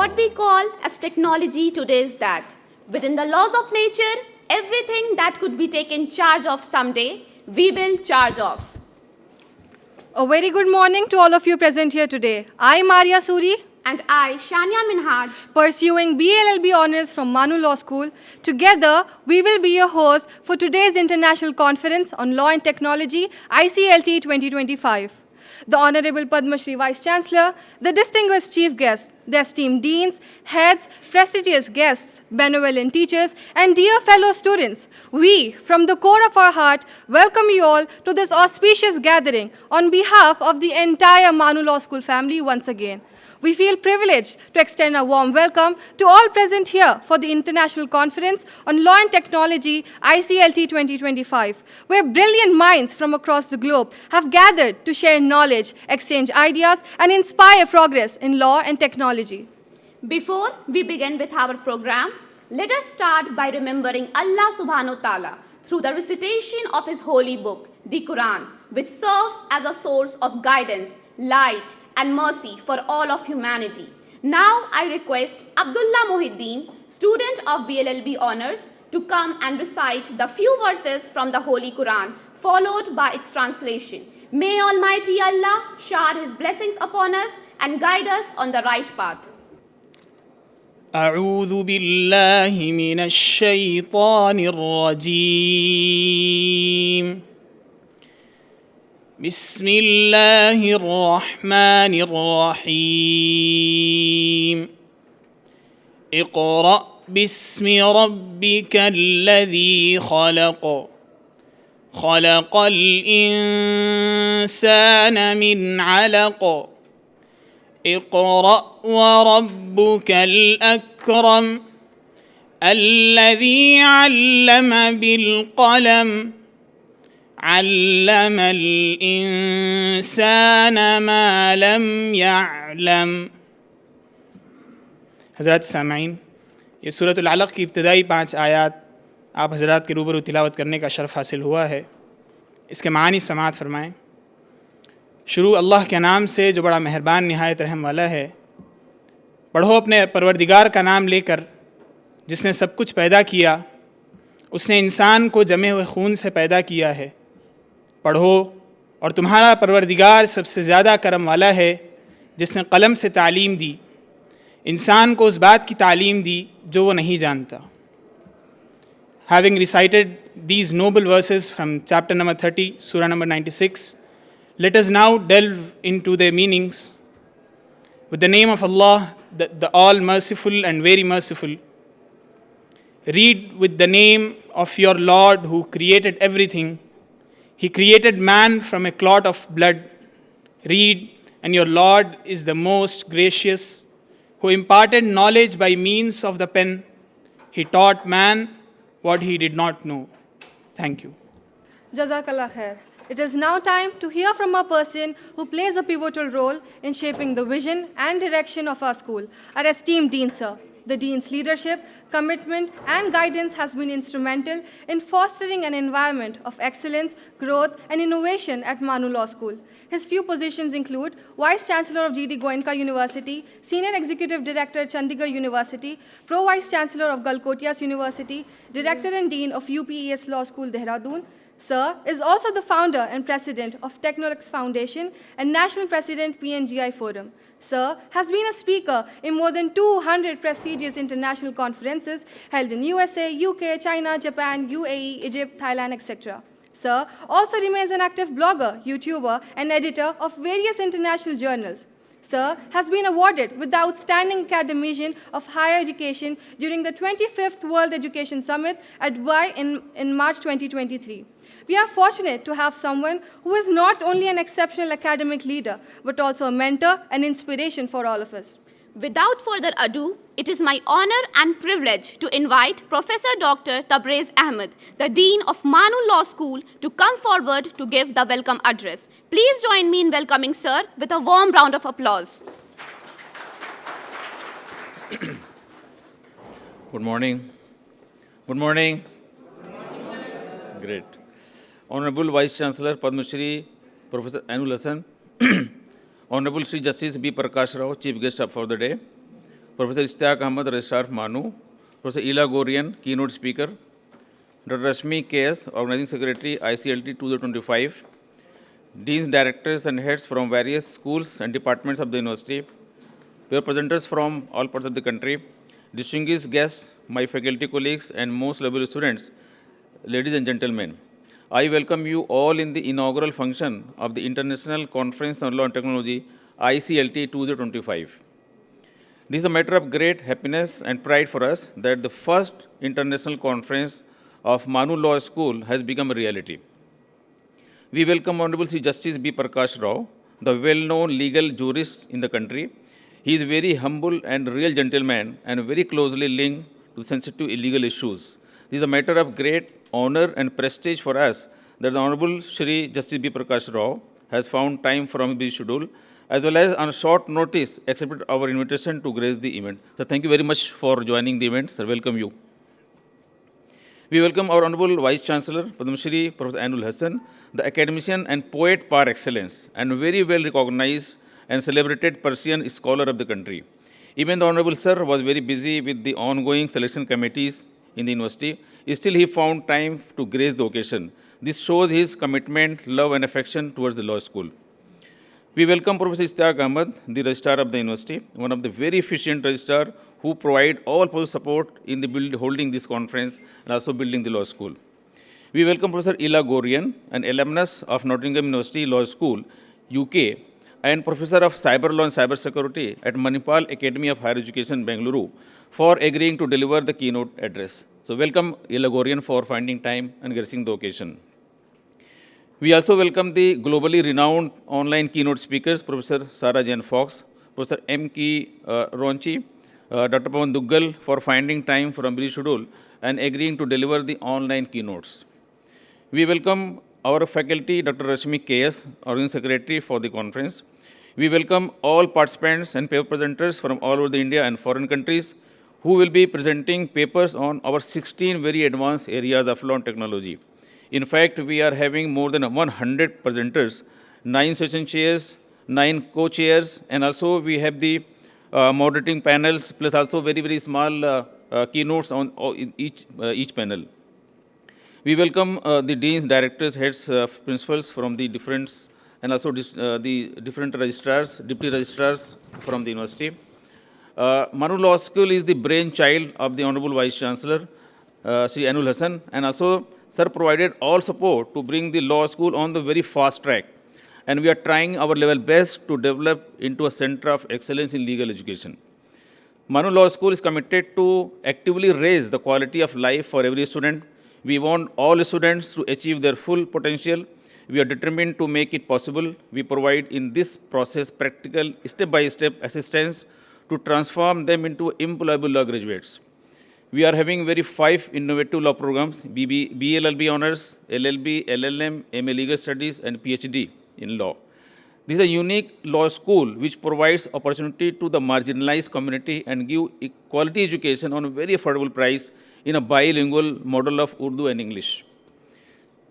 What we call as technology today is that within the laws of nature, everything that could be taken charge of someday, we will charge of. A very good morning to all of you present here today. I, Maria Suri, And I, Shania Minhaj, pursuing BLLB Honours from MANUU Law School. Together, we will be your hosts for today's International Conference on Law and Technology, ICLT 2025. The Honourable Padma Shri Vice Chancellor, the distinguished chief guests, the esteemed deans, heads, prestigious guests, benevolent teachers, and dear fellow students, we, from the core of our heart, welcome you all to this auspicious gathering on behalf of the entire MANUU Law School family once again. We feel privileged to extend a warm welcome to all present here for the International Conference on Law and Technology, ICLT 2025, where brilliant minds from across the globe have gathered to share knowledge, exchange ideas, and inspire progress in law and technology. before we begin with our program, let us start by remembering Allah subhanahu wa ta'ala through the recitation of His holy book, the Quran, which serves as a source of guidance, light, and mercy for all of humanity. Now I request Abdullah Mohiddin, student of BLLB Honours, to come and recite the few verses from the Holy Quran, followed by its translation. May Almighty Allah shower His blessings upon us and guide us on the right path. أعوذ بالله من الشيطان الرجيم بسم الله الرحمن الرحيم اقرأ باسم ربك الذي خلق خلق الإنسان من علق اقرأ وربك الأكرم الذي علم بالقلم علم الإنسان ما لم يعلم. हज़रात सामाईन, ये सूरतुल अलक़ की इब्तदाई 5 आयात आप हज़रात के रूबरू तिलावत करने का शर्फ़ हासिल हुआ है. इसके मानी समाअत फ़रमाएँ. शुरू अल्लाह के नाम से जो बड़ा मेहरबान निहायत रहम वाला है. पढ़ो अपने परवरदिगार का नाम लेकर जिसने सब कुछ पैदा किया. उसने इंसान को जमे हुए खून से पैदा किया है. पढ़ो और तुम्हारा परवरदिगार सबसे ज़्यादा करम वाला है जिसने कलम से तालीम दी. इंसान को उस बात की तालीम दी जो वो नहीं जानता. Having recited these noble verses from chapter number 30, surah number 96, let us now delve into their meanings. With the name of Allah, the All-Merciful and Very Merciful. Read with the name of your Lord who created everything. He created man from a clot of blood. Read, and your Lord is the most gracious, who imparted knowledge by means of the pen. He taught man what he did not know. Thank you. Jazakallah khair. It is now time to hear from a person who plays a pivotal role in shaping the vision and direction of our school, our esteemed Dean Sir. The Dean's leadership, commitment, and guidance has been instrumental in fostering an environment of excellence, growth, and innovation at MANUU Law School. His few positions include Vice Chancellor of GD Goenka University, Senior Executive Director Chandigarh University, Pro Vice Chancellor of Galkotias University, Director and Dean of UPES Law School, Dehradun. Sir is also the founder and president of Technolox Foundation and national president PNGI Forum. Sir has been a speaker in more than 200 prestigious international conferences held in USA, UK, China, Japan, UAE, Egypt, Thailand, etc. Sir also remains an active blogger, YouTuber, and editor of various international journals. Sir has been awarded with the Outstanding Academician of Higher Education during the 25th World Education Summit at Dubai in March 2023. We are fortunate to have someone who is not only an exceptional academic leader, but also a mentor and inspiration for all of us. Without further ado, it is my honor and privilege to invite Professor Dr. Tabrez Ahmed, the Dean of MANUU Law School, to come forward to give the welcome address. Please join me in welcoming Sir with a warm round of applause. Good morning. Good morning. Great. Honorable Vice Chancellor Padma Shri Professor Ainul Hasan, Honorable Shri Justice B. Prakash Rao, Chief Guest for the day, Professor Ishtiaq Ahmed, Registrar of MANUU, Professor Ila Gorian, Keynote Speaker, Dr. Rashmi KS, Organizing Secretary, ICLT 2025, Deans, Directors and Heads from various schools and departments of the university, peer presenters from all parts of the country, distinguished guests, my faculty colleagues and most lovely students, ladies and gentlemen. I welcome you all in the inaugural function of the International Conference on Law and Technology, ICLT 2025. This is a matter of great happiness and pride for us that the first international conference of MANUU Law School has become a reality. We welcome Honorable Sri Justice B. Prakash Rao, the well-known legal jurist in the country. He is a very humble and real gentleman and very closely linked to sensitive illegal issues. This is a matter of great honor and prestige for us that the Honorable Sri Justice B. Prakash Rao has found time from his busy schedule, as well as on short notice accepted our invitation to grace the event. So thank you very much for joining the event. Sir, welcome you. We welcome our Honorable Vice Chancellor, Padma Shri Professor Ainul Hasan, the academician and poet par excellence, and very well recognized and celebrated Persian scholar of the country. Even the Honorable Sir was very busy with the ongoing selection committees in the university, still he found time to grace the occasion. This shows his commitment, love and affection towards the law school. We welcome Professor Ishtiaq Ahmed, the Registrar of the university, one of the very efficient registrars who provide all possible support in the holding this conference and also building the law school. We welcome Professor Ila Gorian, an alumnus of Nottingham University Law School, UK, and Professor of Cyber Law and Cyber Security at Manipal Academy of Higher Education, Bengaluru, for agreeing to deliver the keynote address. So welcome Ila Gorian for finding time and gracing the occasion. We also welcome the globally renowned online keynote speakers, Professor Sarah Jane Fox, Professor M. K. Ronchi, Dr. Pawan Duggal for finding time from busy schedule and agreeing to deliver the online keynotes. We welcome our faculty, Dr. Rashmi KS, Organizing Secretary for the conference. We welcome all participants and paper presenters from all over the India and foreign countries who will be presenting papers on our 16 very advanced areas of law and technology. In fact, we are having more than 100 presenters, 9 session chairs, 9 co-chairs, and also we have the moderating panels, plus also very, very small keynotes on each panel. We welcome the deans, directors, heads, principals from the different, and also the different registrars, deputy registrars from the university. MANUU Law School is the brainchild of the Honorable Vice Chancellor, Sri Ainul Hasan, and also Sir provided all support to bring the law school on the very fast track. And we are trying our level best to develop into a center of excellence in legal education. MANUU Law School is committed to actively raise the quality of life for every student. We want all students to achieve their full potential. We are determined to make it possible. We provide in this process practical step-by-step assistance to transform them into employable law graduates. We are having 5 innovative law programs, BLLB Honours, LLB, LLM, MA Legal Studies, and PhD in law. This is a unique law school which provides opportunity to the marginalized community and give quality education on a very affordable price in a bilingual model of Urdu and English.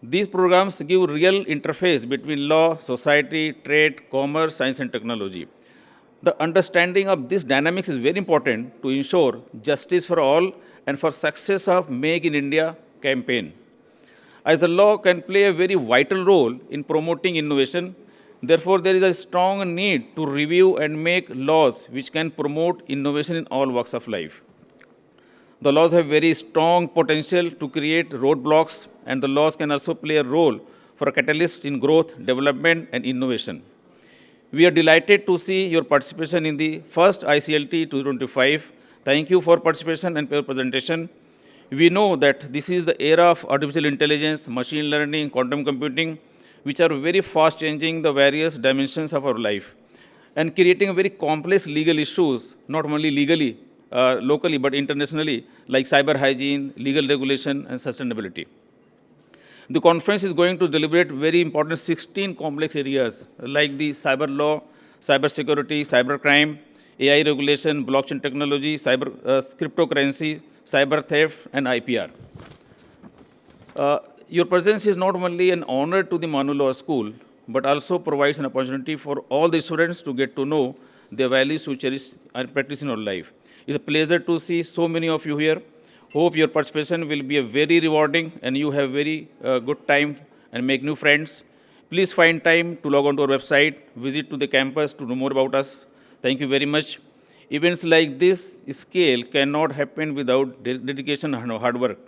These programs give real interface between law, society, trade, commerce, science, and technology. The understanding of this dynamics is very important to ensure justice for all and for success of Make in India campaign. As the law can play a very vital role in promoting innovation, therefore there is a strong need to review and make laws which can promote innovation in all walks of life. The laws have very strong potential to create roadblocks, and the laws can also play a role for a catalyst in growth, development, and innovation. We are delighted to see your participation in the first ICLT 2025. Thank you for participation and your presentation. We know that this is the era of artificial intelligence, machine learning, quantum computing, which are very fast changing the various dimensions of our life and creating very complex legal issues, not only legally, locally, but internationally, like cyber hygiene, legal regulation, and sustainability. The conference is going to deliberate very important 16 complex areas like the cyber law, cyber security, cyber crime, AI regulation, blockchain technology, cryptocurrency, cyber theft, and IPR. Your presence is not only an honor to the MANUU Law School, but also provides an opportunity for all the students to get to know the values we cherish and practice in our life. It's a pleasure to see so many of you here. Hope your participation will be a very rewarding and you have very good time and make new friends. Please find time to log on to our website, visit to the campus to know more about us. Thank you very much. Events like this scale cannot happen without dedication and hard work.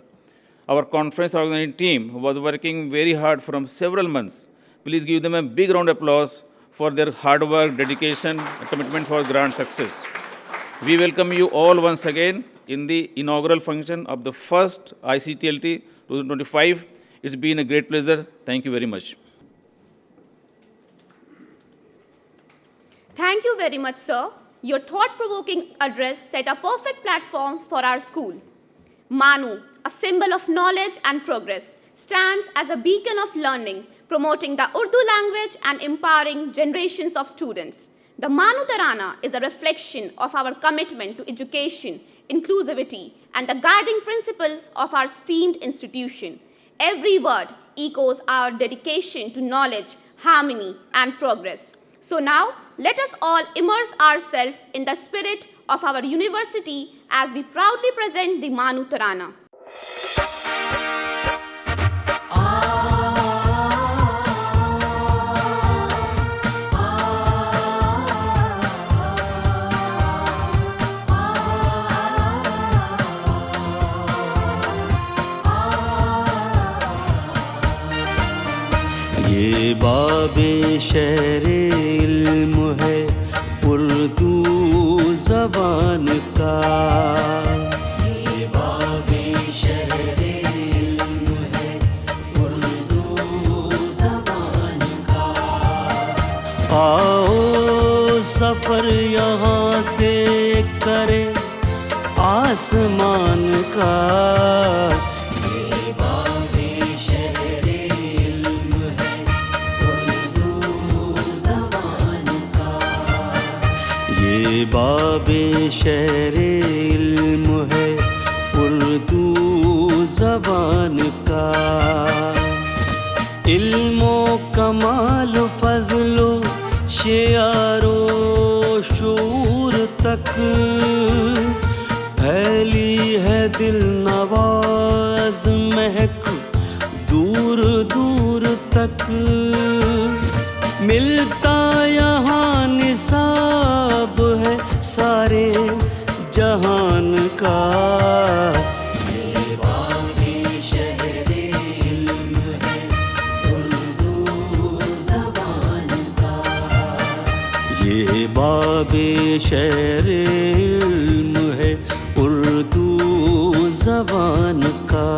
Our conference organizing team was working very hard from several months. Please give them a big round of applause for their hard work, dedication, and commitment for grand success. We welcome you all once again in the inaugural function of the first ICTLT 2025. It's been a great pleasure. Thank you very much. Thank you very much, sir. Your thought-provoking address set a perfect platform for our school. MANUU, a symbol of knowledge and progress, stands as a beacon of learning, promoting the Urdu language and empowering generations of students. The MANUU Tarana is a reflection of our commitment to education, inclusivity, and the guiding principles of our esteemed institution. Every word echoes our dedication to knowledge, harmony, and progress. So now, let us all immerse ourselves in the spirit of our university as we proudly present the MANUU Tarana. ये बाबे शहरे इल्म है उर्दू ज़बान का, ये बाबे शहरे इल्म है उर्दू ज़बान का। आओ सफ़र यहाँ से करे आसमान का, बाबे शहरे इल्म है उर्दू ज़बान का। इल्मो कमाल फज़लो शियारो शूर तक फैली है दिल नवाज महक दूर दूर तक। मिलता यहाँ निसाब है सारे जहान का, ये बाबे शहरे इल्म है उर्दू ज़बान का, ये बाबे शहरे इल्म है उर्दू ज़बान का।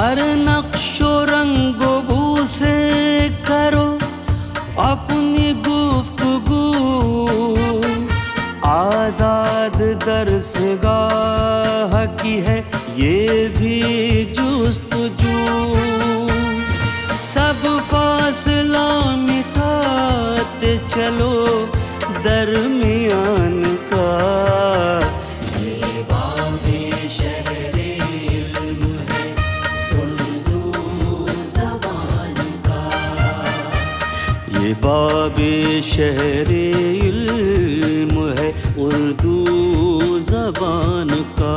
हर नक्शो रंगो बू से करो अपनी गुफ्तगू, आज़ाद दरसगाह की है ये भी जुस्तजू। सब फासला मिटाते चलो दरमियान का, बाबे शहरे इल्म है उर्दू ज़बान का।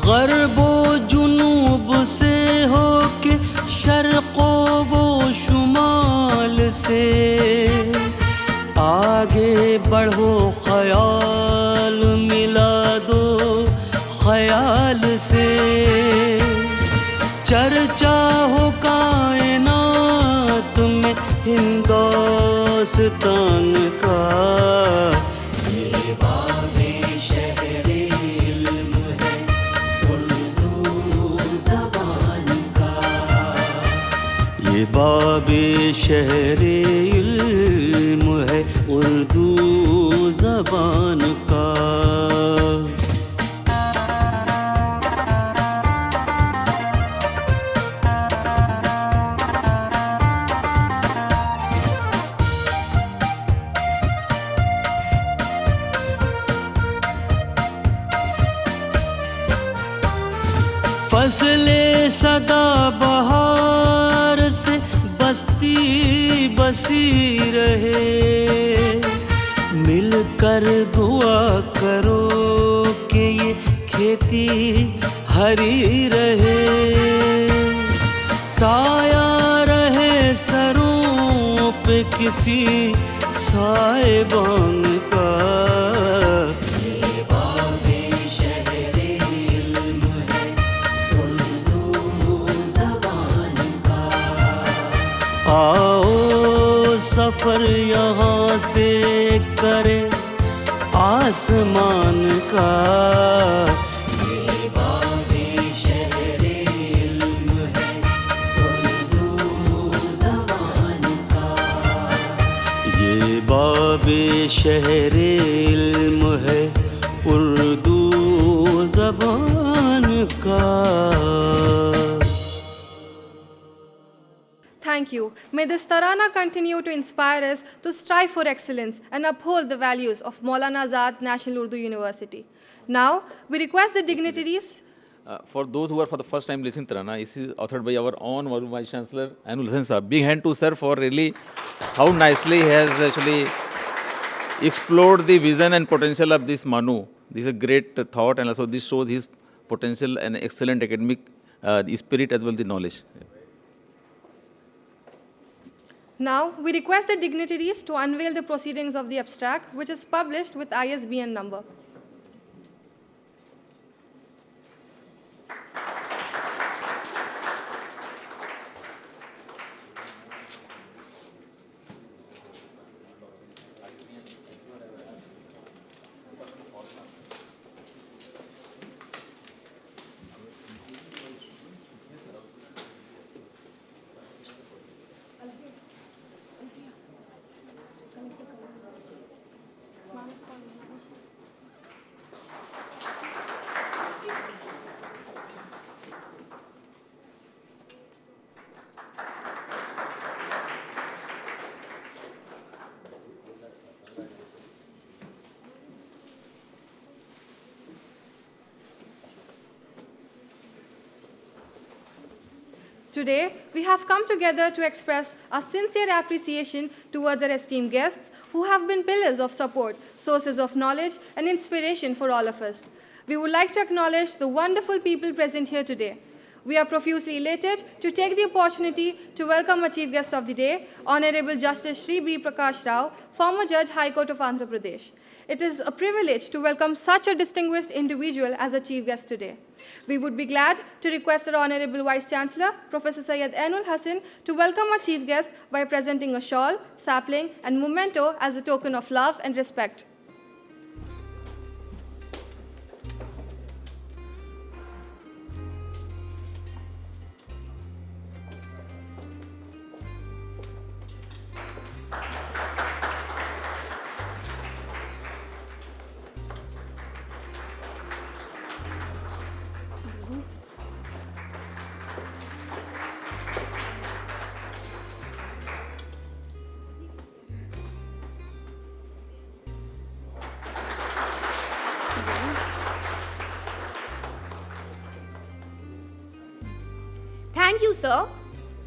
ग़र्बो जुनूब से होके शर्क़ो वो शुमाल से आगे बढ़ो ख़याल मिला दो ख़याल से। चर्चा हो कायनात में हिंदुस्तान का, ये बाबे शहरे इल्म है उर्दू ज़बान का, ये बाबे शहरे इल्म है उर्दू ज़बान का। फसले सदा बहार से बस्ती बसी रहे, मिलकर दुआ करो कि ये खेती हरी रहे, साया रहे सरों पे किसी साहिबान का। आओ सफर यहाँ से करे आसमान का। ये बाबे शहरे इल्म है उर्दू ज़बान का। ये बाबे शहरे इल्म है उर्दू ज़बान का। Thank you. May this tarana continue to inspire us to strive for excellence and uphold the values of Maulana Azad National Urdu University. Now, we request the dignitaries. For those who are for the first time listening to Tarana, this is authored by our own Vice Chancellor, Enrichment Sahab. Big hand to sir for really how nicely he has actually explored the vision and potential of this MANUU. This is a great thought, and also this shows his potential and excellent academic spirit as well the knowledge. Now, we request the dignitaries to unveil the proceedings of the abstract, which is published with ISBN number. Today, we have come together to express our sincere appreciation towards our esteemed guests who have been pillars of support, sources of knowledge, and inspiration for all of us. We would like to acknowledge the wonderful people present here today. We are profusely elated to take the opportunity to welcome our Chief Guest of the Day, Honorable Justice Shri B. Prakash Rao, former Judge, High Court of Andhra Pradesh. It is a privilege to welcome such a distinguished individual as a Chief Guest today. We would be glad to request our Honorable Vice Chancellor, Professor Syed Ainul Hasan, to welcome our Chief Guest by presenting a shawl, sapling, and memento as a token of love and respect. Thank you, sir.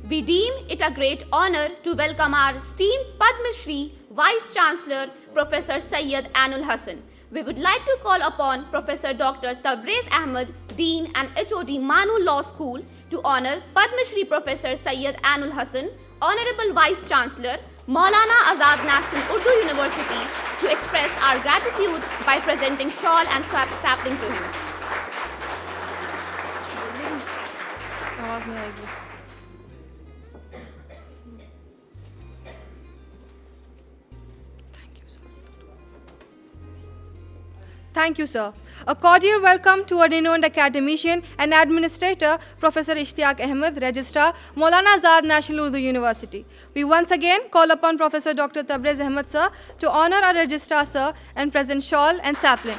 We deem it a great honor to welcome our esteemed Padma Shri Vice Chancellor, Professor Syed Ainul Hasan. We would like to call upon Professor Dr. Tabrez Ahmed, Dean and HOD MANUU Law School, to honor Padma Shri Professor Syed Ainul Hasan, Honorable Vice Chancellor, Maulana Azad National Urdu University, to express our gratitude by presenting shawl and sapling to him. आवाज नहीं आएगी. Thank you, sir. A cordial welcome to our renowned academician and administrator, Professor Ishtiaq Ahmed, Registrar, Maulana Azad National Urdu University. We once again call upon Professor Dr. Tabrez Ahmed, sir, to honor our Registrar, sir, and present shawl and sapling.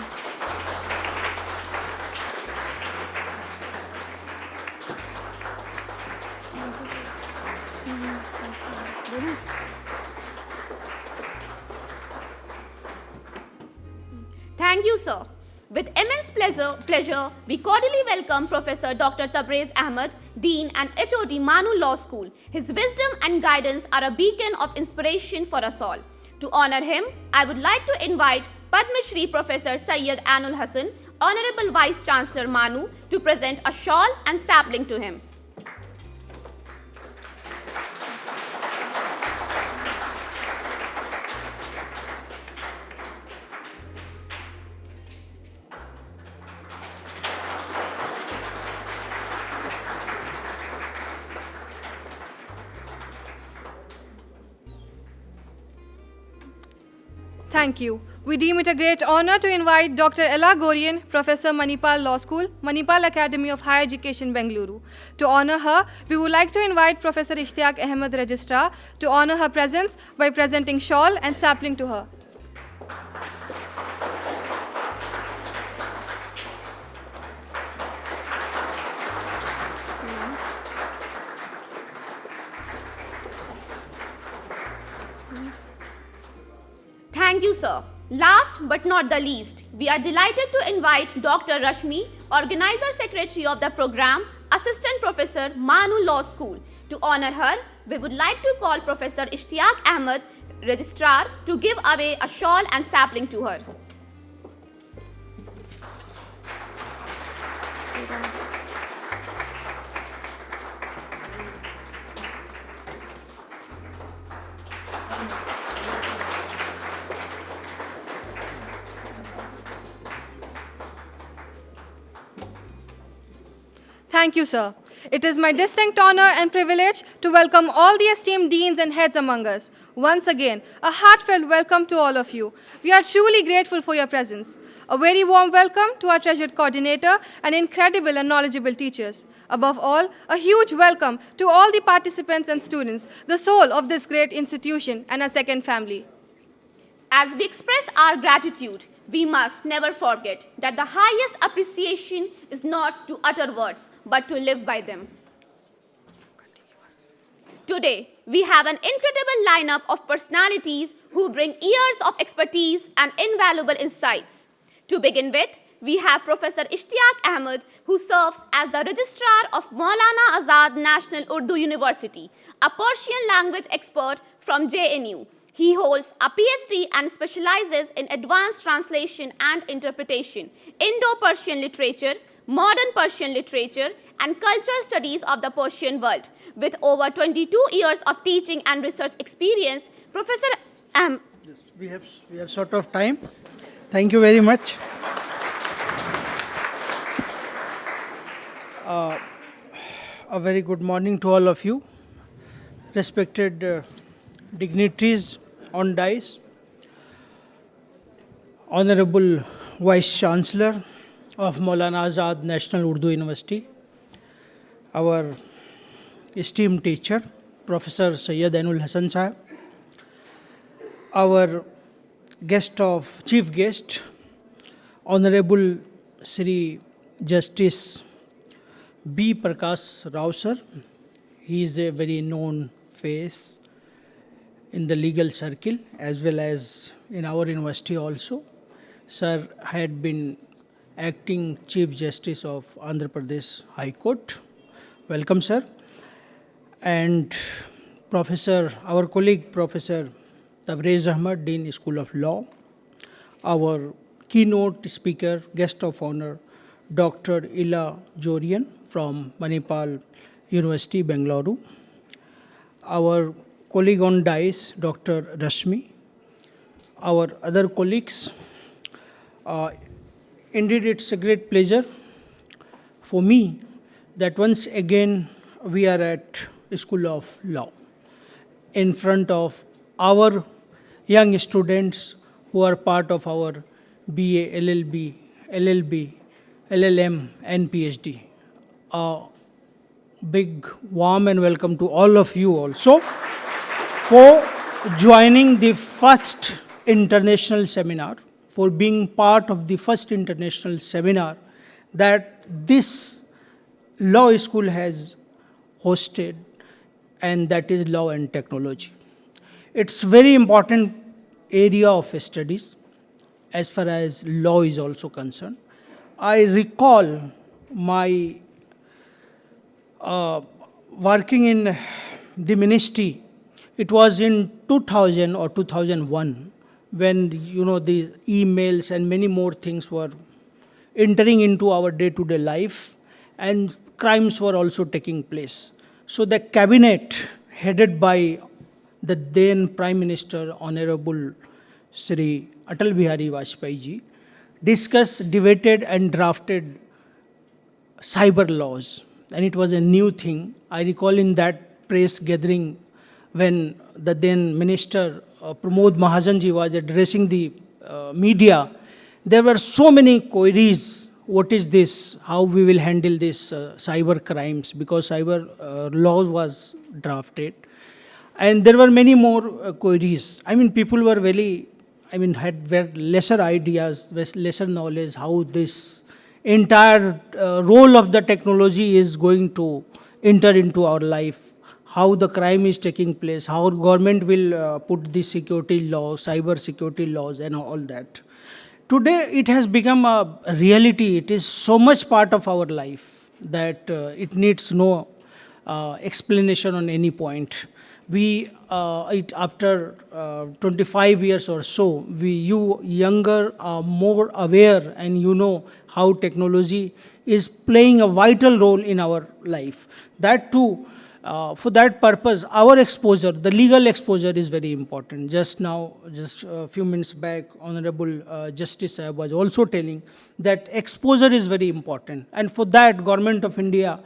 Thank you, sir. With immense pleasure, we cordially welcome Professor Dr. Tabrez Ahmed, Dean and HOD MANUU Law School. His wisdom and guidance are a beacon of inspiration for us all. To honor him, I would like to invite Padma Shri Professor Syed Anul Hassan, Honorable Vice Chancellor MANUU, to present a shawl and sapling to him. Thank you. We deem it a great honor to invite Dr. Ella Gorian, Professor Manipal Law School, Manipal Academy of Higher Education, Bengaluru. To honor her, we would like to invite Professor Ishtiaq Ahmed, Registrar, to honor her presence by presenting shawl and sapling to her. Thank you, sir. Last but not the least, we are delighted to invite Dr. Rashmi, Organizer Secretary of the program, Assistant Professor, MANUU Law School. To honor her, we would like to call Professor Ishtiaq Ahmed, Registrar, to give away a shawl and sapling to her. Thank you, sir. It is my distinct honor and privilege to welcome all the esteemed deans and heads among us. Once again, a heartfelt welcome to all of you. We are truly grateful for your presence. A very warm welcome to our treasured coordinator and incredible and knowledgeable teachers. Above all, a huge welcome to all the participants and students, the soul of this great institution and our second family. As we express our gratitude, we must never forget that the highest appreciation is not to utter words, but to live by them. Today, we have an incredible lineup of personalities who bring years of expertise and invaluable insights. To begin with, we have Professor Ishtiaq Ahmed, who serves as the Registrar of Maulana Azad National Urdu University, a Persian language expert from JNU. He holds a PhD and specializes in advanced translation and interpretation, Indo-Persian literature, modern Persian literature, and cultural studies of the Persian world. With over 22 years of teaching and research experience, Professor Yes, we are short of time. Thank you very much. A very good morning to all of you, respected dignitaries on dais, Honorable Vice Chancellor of Maulana Azad National Urdu University, our esteemed teacher, Professor Syed Anul Hassan Sahib, our chief guest, Honorable Sri Justice B. Prakash Rao sir. He is a very known face in the legal circle as well as in our university also. Sir had been acting Chief Justice of Andhra Pradesh High Court. Welcome, sir. And our colleague Professor Tabrez Ahmed, Dean School of Law. Our keynote speaker, guest of honor, Dr. Ella Gorian from Manipal University, Bengaluru. Our colleague on dais, Dr. Rashmi. Our other colleagues. Indeed, it's a great pleasure for me that once again we are at School of Law in front of our young students who are part of our BA, LLB, LLB, LLM, and PhD. A big warm and welcome to all of you also for joining the first international seminar, for being part of the first international seminar that this law school has hosted, and that is law and technology. It's very important area of studies as far as law is also concerned. I recall my working in the ministry. It was in 2000 or 2001 when the emails and many more things were entering into our day-to-day life, and crimes were also taking place. So the cabinet headed by the then Prime Minister Honorable Sri Atal Bihari Vajpayee ji discussed, debated and drafted cyber laws, and it was a new thing. I recall in that press gathering when the then Minister Pramod Mahajan ji was addressing the media, there were so many queries. What is this? How we will handle this cyber crimes? Because cyber law was drafted. And there were many more queries. I mean, people were had very lesser ideas, lesser knowledge how this entire role of the technology is going to enter into our life, how the crime is taking place, how government will put the security laws, cyber security laws and all that. Today it has become a reality. It is so much part of our life that it needs no explanation on any point. After 25 years or so, you younger are more aware, and you know how technology is playing a vital role in our life. That too, for that purpose, our exposure, the legal exposure is very important. Just a few minutes back, Honorable Justice Sahib was also telling that exposure is very important. And for that, Government of India,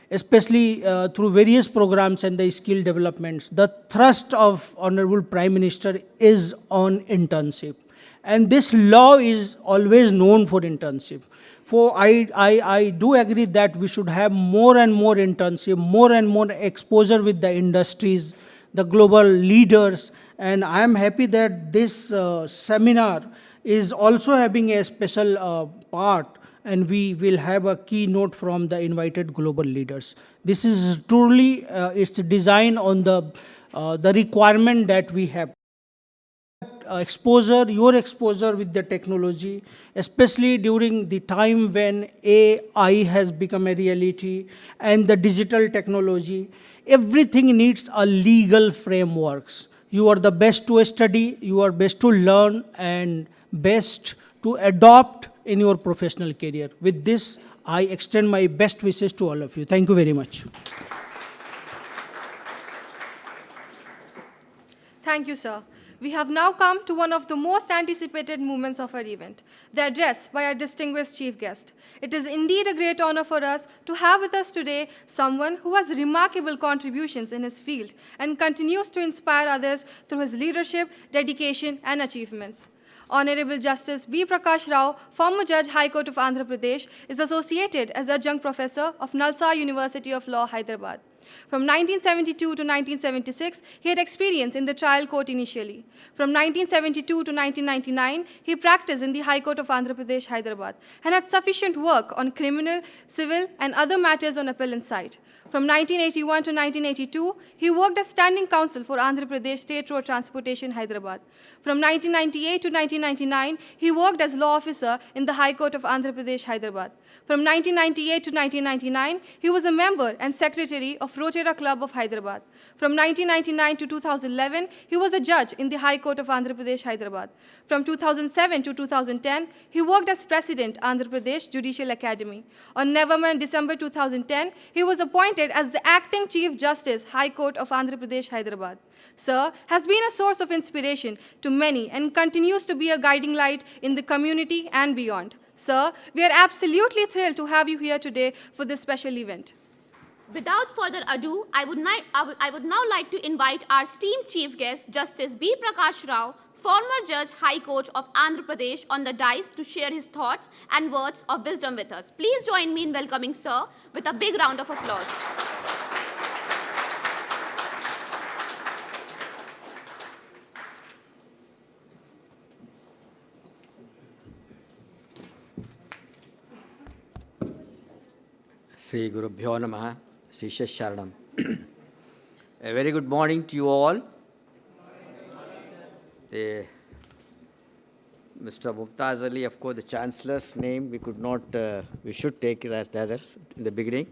especially through various programs and the skill developments, the thrust of Honorable Prime Minister is on internship. And this law is always known for internship. For I do agree that we should have more and more internship, more and more exposure with the industries, the global leaders. And I am happy that this seminar is also having a special part, and we will have a keynote from the invited global leaders. This is truly, it's designed on the requirement that we have. Your exposure with the technology, especially during the time when AI has become a reality and the digital technology, everything needs a legal frameworks. You are the best to study, you are best to learn, and best to adopt in your professional career. With this, I extend my best wishes to all of you. Thank you very much. Thank you, sir. We have now come to one of the most anticipated moments of our event, the address by our distinguished chief guest. It is indeed a great honor for us to have with us today someone who has remarkable contributions in his field and continues to inspire others through his leadership, dedication, and achievements. Honorable Justice B. Prakash Rao, former Judge, High Court of Andhra Pradesh, is associated as Adjunct Professor of Nalsa University of Law, Hyderabad. From 1972 to 1976, he had experience in the trial court initially. From 1972 to 1999, he practiced in the High Court of Andhra Pradesh, Hyderabad, and had sufficient work on criminal, civil, and other matters on appellant side. From 1981 to 1982, he worked as standing counsel for Andhra Pradesh State Road Transportation, Hyderabad. From 1998 to 1999, he worked as law officer in the High Court of Andhra Pradesh, Hyderabad. From 1998 to 1999, he was a member and secretary of Rotary Club of Hyderabad. From 1999 to 2011, he was a judge in the High Court of Andhra Pradesh, Hyderabad. From 2007 to 2010, he worked as president, Andhra Pradesh Judicial Academy. On November and December 2010, he was appointed as the acting Chief Justice, High Court of Andhra Pradesh, Hyderabad. Sir has been a source of inspiration to many and continues to be a guiding light in the community and beyond. Sir, we are absolutely thrilled to have you here today for this special event. Without further ado, I would now like to invite our esteemed chief guest, Justice B. Prakash Rao, former Judge High Court of Andhra Pradesh on the dais to share his thoughts and words of wisdom with us. Please join me in welcoming Sir with a big round of applause. Sri Guru Bhyo Namaha, Sisha Sharanam. A very good morning to you all. Mr. Mumtaz Ali, of course, the Chancellor's name, we should take it as the others in the beginning.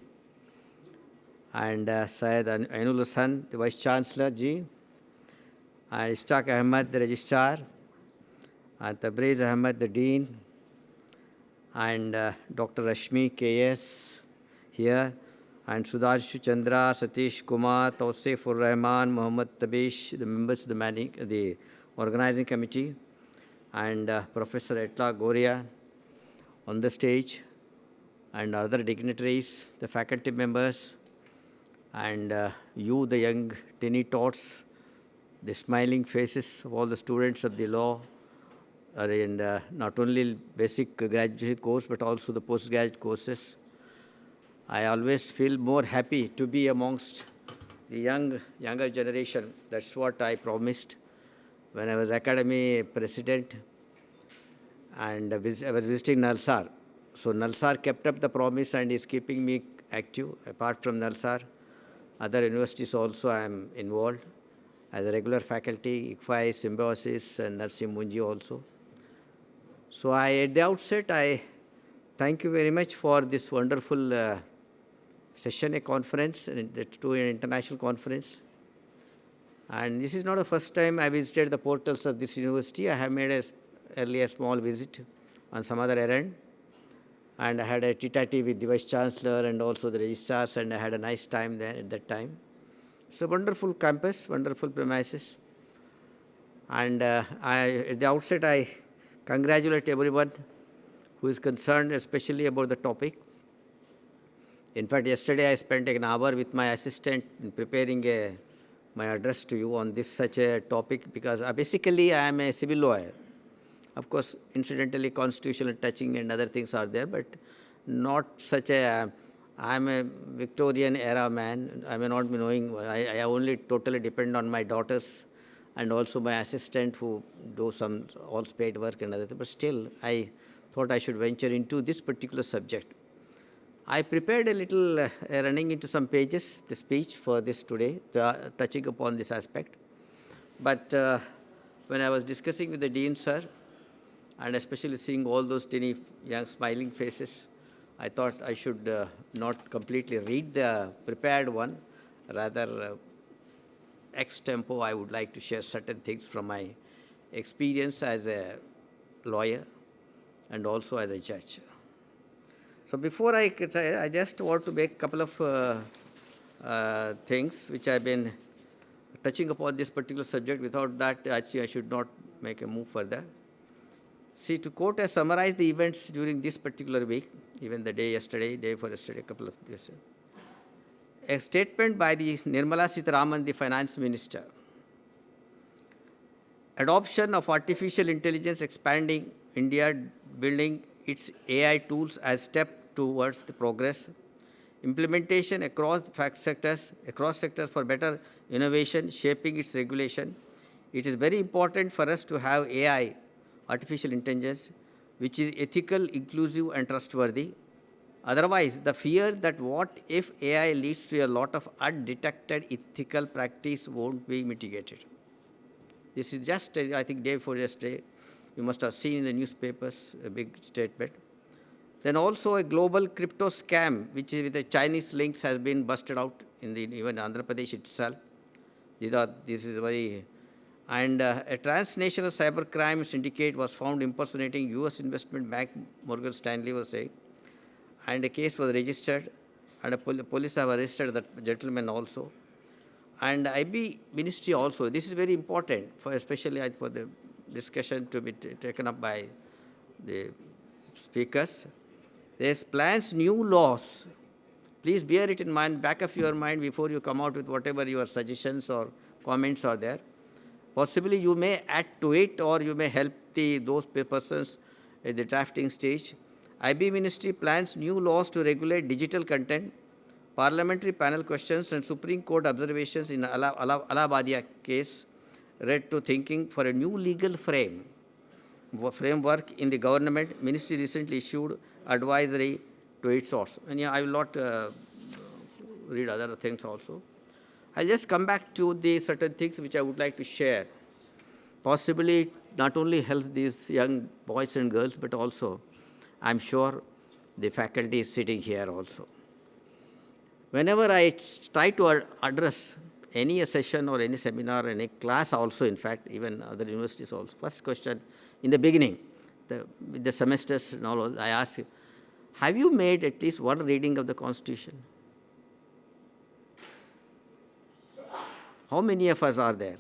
And Syed Ainul Hasan, the Vice Chancellor, Ji. And Ishaq Ahmed, the Registrar. And Tabriz Ahmed, the Dean. And Dr. Rashmi K.S. here. And Sudharshu Chandra, Satish Kumar, Tausifur Rahman, Muhammad Tabish, the members of the organizing committee, and Professor Etla Goria on the stage, and other dignitaries, the faculty members, and you, the young tiny tots, the smiling faces of all the students of the law, are in not only basic graduate course, but also the postgraduate courses. I always feel more happy to be amongst the younger generation. That's what I promised when I was Academy President, and I was visiting Nalsar. So Nalsar kept up the promise and is keeping me active. Apart from Nalsar, other universities also I am involved as a regular faculty, ICFI, Symbiosis, and Narsim Munji also. So at the outset, I thank you very much for this wonderful session, a conference, and to an international conference. And this is not the first time I visited the portals of this university. I have made earlier a small visit on some other errand. And I had a tete-a-tete with the Vice Chancellor and also the registrars, and I had a nice time there at that time. It's a wonderful campus, wonderful premises. And at the outset, I congratulate everyone who is concerned, especially about the topic. In fact, yesterday I spent an hour with my assistant in preparing my address to you on this such a topic, because basically I am a civil lawyer. Of course, incidentally, constitutional touching and other things are there, but not such a, I am a Victorian era man. I may not be knowing, I only totally depend on my daughters and also my assistant who do some all paid work and other things. But still, I thought I should venture into this particular subject. I prepared a little, running into some pages, the speech for this today, touching upon this aspect. But when I was discussing with the Dean, sir, and especially seeing all those tiny young smiling faces, I thought I should not completely read the prepared one. Rather, ex tempo, I would like to share certain things from my experience as a lawyer and also as a judge. So before I just want to make a couple of things which I've been touching upon this particular subject. Without that, actually, I should not make a move further. See, to quote, I summarize the events during this particular week, even the day yesterday, day before yesterday, a couple of days. A statement by the Nirmala Sitharaman, the Finance Minister. Adoption of artificial intelligence expanding India, building its AI tools as step towards the progress. Implementation across sectors for better innovation, shaping its regulation. It is very important for us to have AI, artificial intelligence, which is ethical, inclusive, and trustworthy. Otherwise, the fear that what if AI leads to a lot of undetected ethical practice won't be mitigated. This is just, I think, day before yesterday. You must have seen in the newspapers a big statement. Then also a global crypto scam, which is with the Chinese links, has been busted out in even Andhra Pradesh itself. This is very, and a transnational cybercrime syndicate was found impersonating U.S. investment bank, Morgan Stanley was saying, and a case was registered, and the police have arrested that gentleman also. And IB ministry also, this is very important, for especially for the discussion to be taken up by the speakers. There's plans new laws. Please bear it in mind, back of your mind before you come out with whatever your suggestions or comments are there. Possibly you may add to it or you may help those persons at the drafting stage. IB Ministry plans new laws to regulate digital content, parliamentary panel questions and Supreme Court observations in Allahabadia case led to thinking for a new legal framework in the government. Ministry recently issued advisory to its source. And I will not read other things also. I'll just come back to the certain things which I would like to share. Possibly not only help these young boys and girls, but also, I'm sure, the faculty is sitting here also. Whenever I try to address any session or any seminar, any class also, in fact, even other universities also, first question in the beginning, with the semesters and all, I ask you, have you made at least one reading of the Constitution? How many of us are there?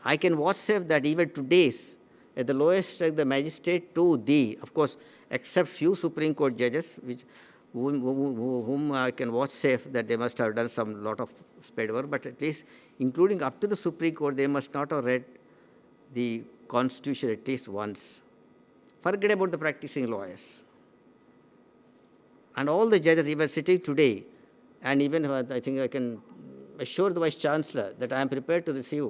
I can WhatsApp that even today's, at the lowest, the magistrate to of course, except few Supreme Court judges, whom I can WhatsApp that they must have done some lot of spade work, but at least including up to the Supreme Court, they must not have read the Constitution at least once. Forget about the practicing lawyers. And all the judges, even sitting today, and even I think I can assure the Vice Chancellor that I am prepared to receive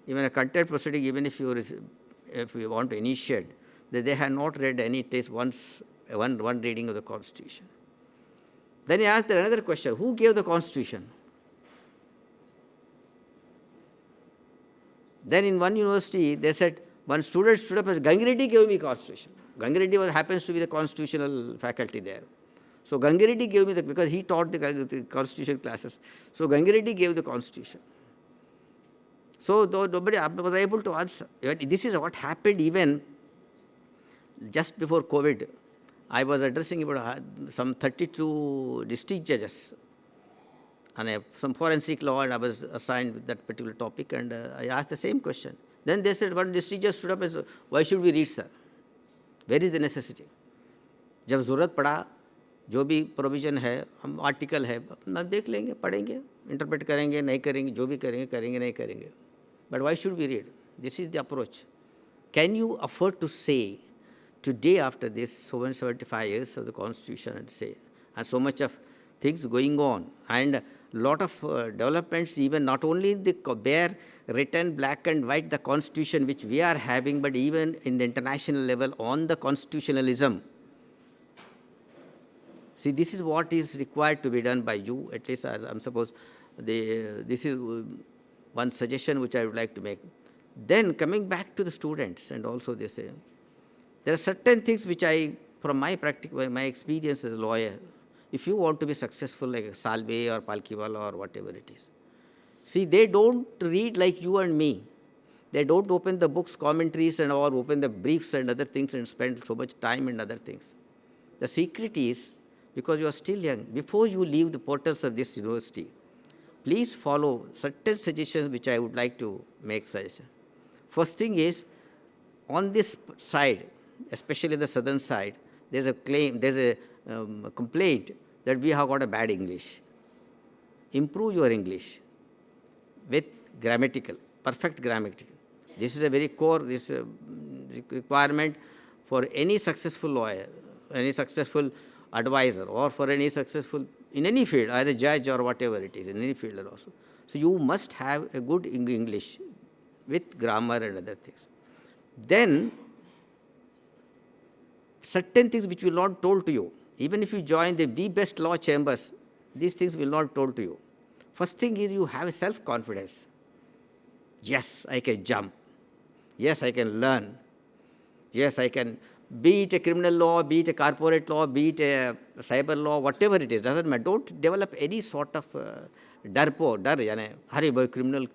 even a contempt proceeding, even if you want to initiate, that they have not read any text once, one reading of the Constitution. Then he asked another question, who gave the Constitution? Then in one university, they said, one student stood up and said, Gangireddy gave me Constitution. Gangireddy happens to be the constitutional faculty there. So Gangireddy gave me because he taught the Constitution classes. So Gangireddy gave the Constitution. So though nobody was able to answer. This is what happened even just before COVID. I was addressing about some 32 district judges on some forensic law, and I was assigned with that particular topic, and I asked the same question. Then they said, one district judge stood up and said, why should we read, sir? Where is the necessity? जब ज़रूरत पड़ा, जो भी provision है, हम article है, हम देख लेंगे, पढ़ेंगे, इंटरप्रेट करेंगे, नहीं करेंगे, जो भी करेंगे, नहीं करेंगे. But why should we read? This is the approach. Can you afford to say, today after this, 75 years of the Constitution, and say, and so much of things going on, and lot of developments, even not only the bare written black and white, the Constitution which we are having, but even in the international level on the constitutionalism. See, this is what is required to be done by you, at least as I'm supposed, this is one suggestion which I would like to make. Then coming back to the students, and also they say, there are certain things which from my experience as a lawyer, if you want to be successful like Salve or Palkiwala or whatever it is, see, they don't read like you and me. They don't open the books, commentaries, and or open the briefs and other things and spend so much time and other things. The secret is, because you are still young, before you leave the portals of this university, please follow certain suggestions which I would like to make suggestion. First thing is, on this side, especially the southern side, there's a claim, there's a complaint that we have got a bad English. Improve your English with perfect grammatical. This is a very core requirement for any successful lawyer, any successful advisor, or for any successful, in any field, either judge or whatever it is, in any field also. So you must have a good English with grammar and other things. Then, certain things which will not told to you, even if you join the best law chambers, these things will not told to you. First thing is you have a self-confidence. Yes, I can jump. Yes, I can learn. Yes, I can, be it a criminal law, be it a corporate law, be it a cyber law, whatever it is, doesn't matter. Don't develop any sort of dar, hurry boy, criminal,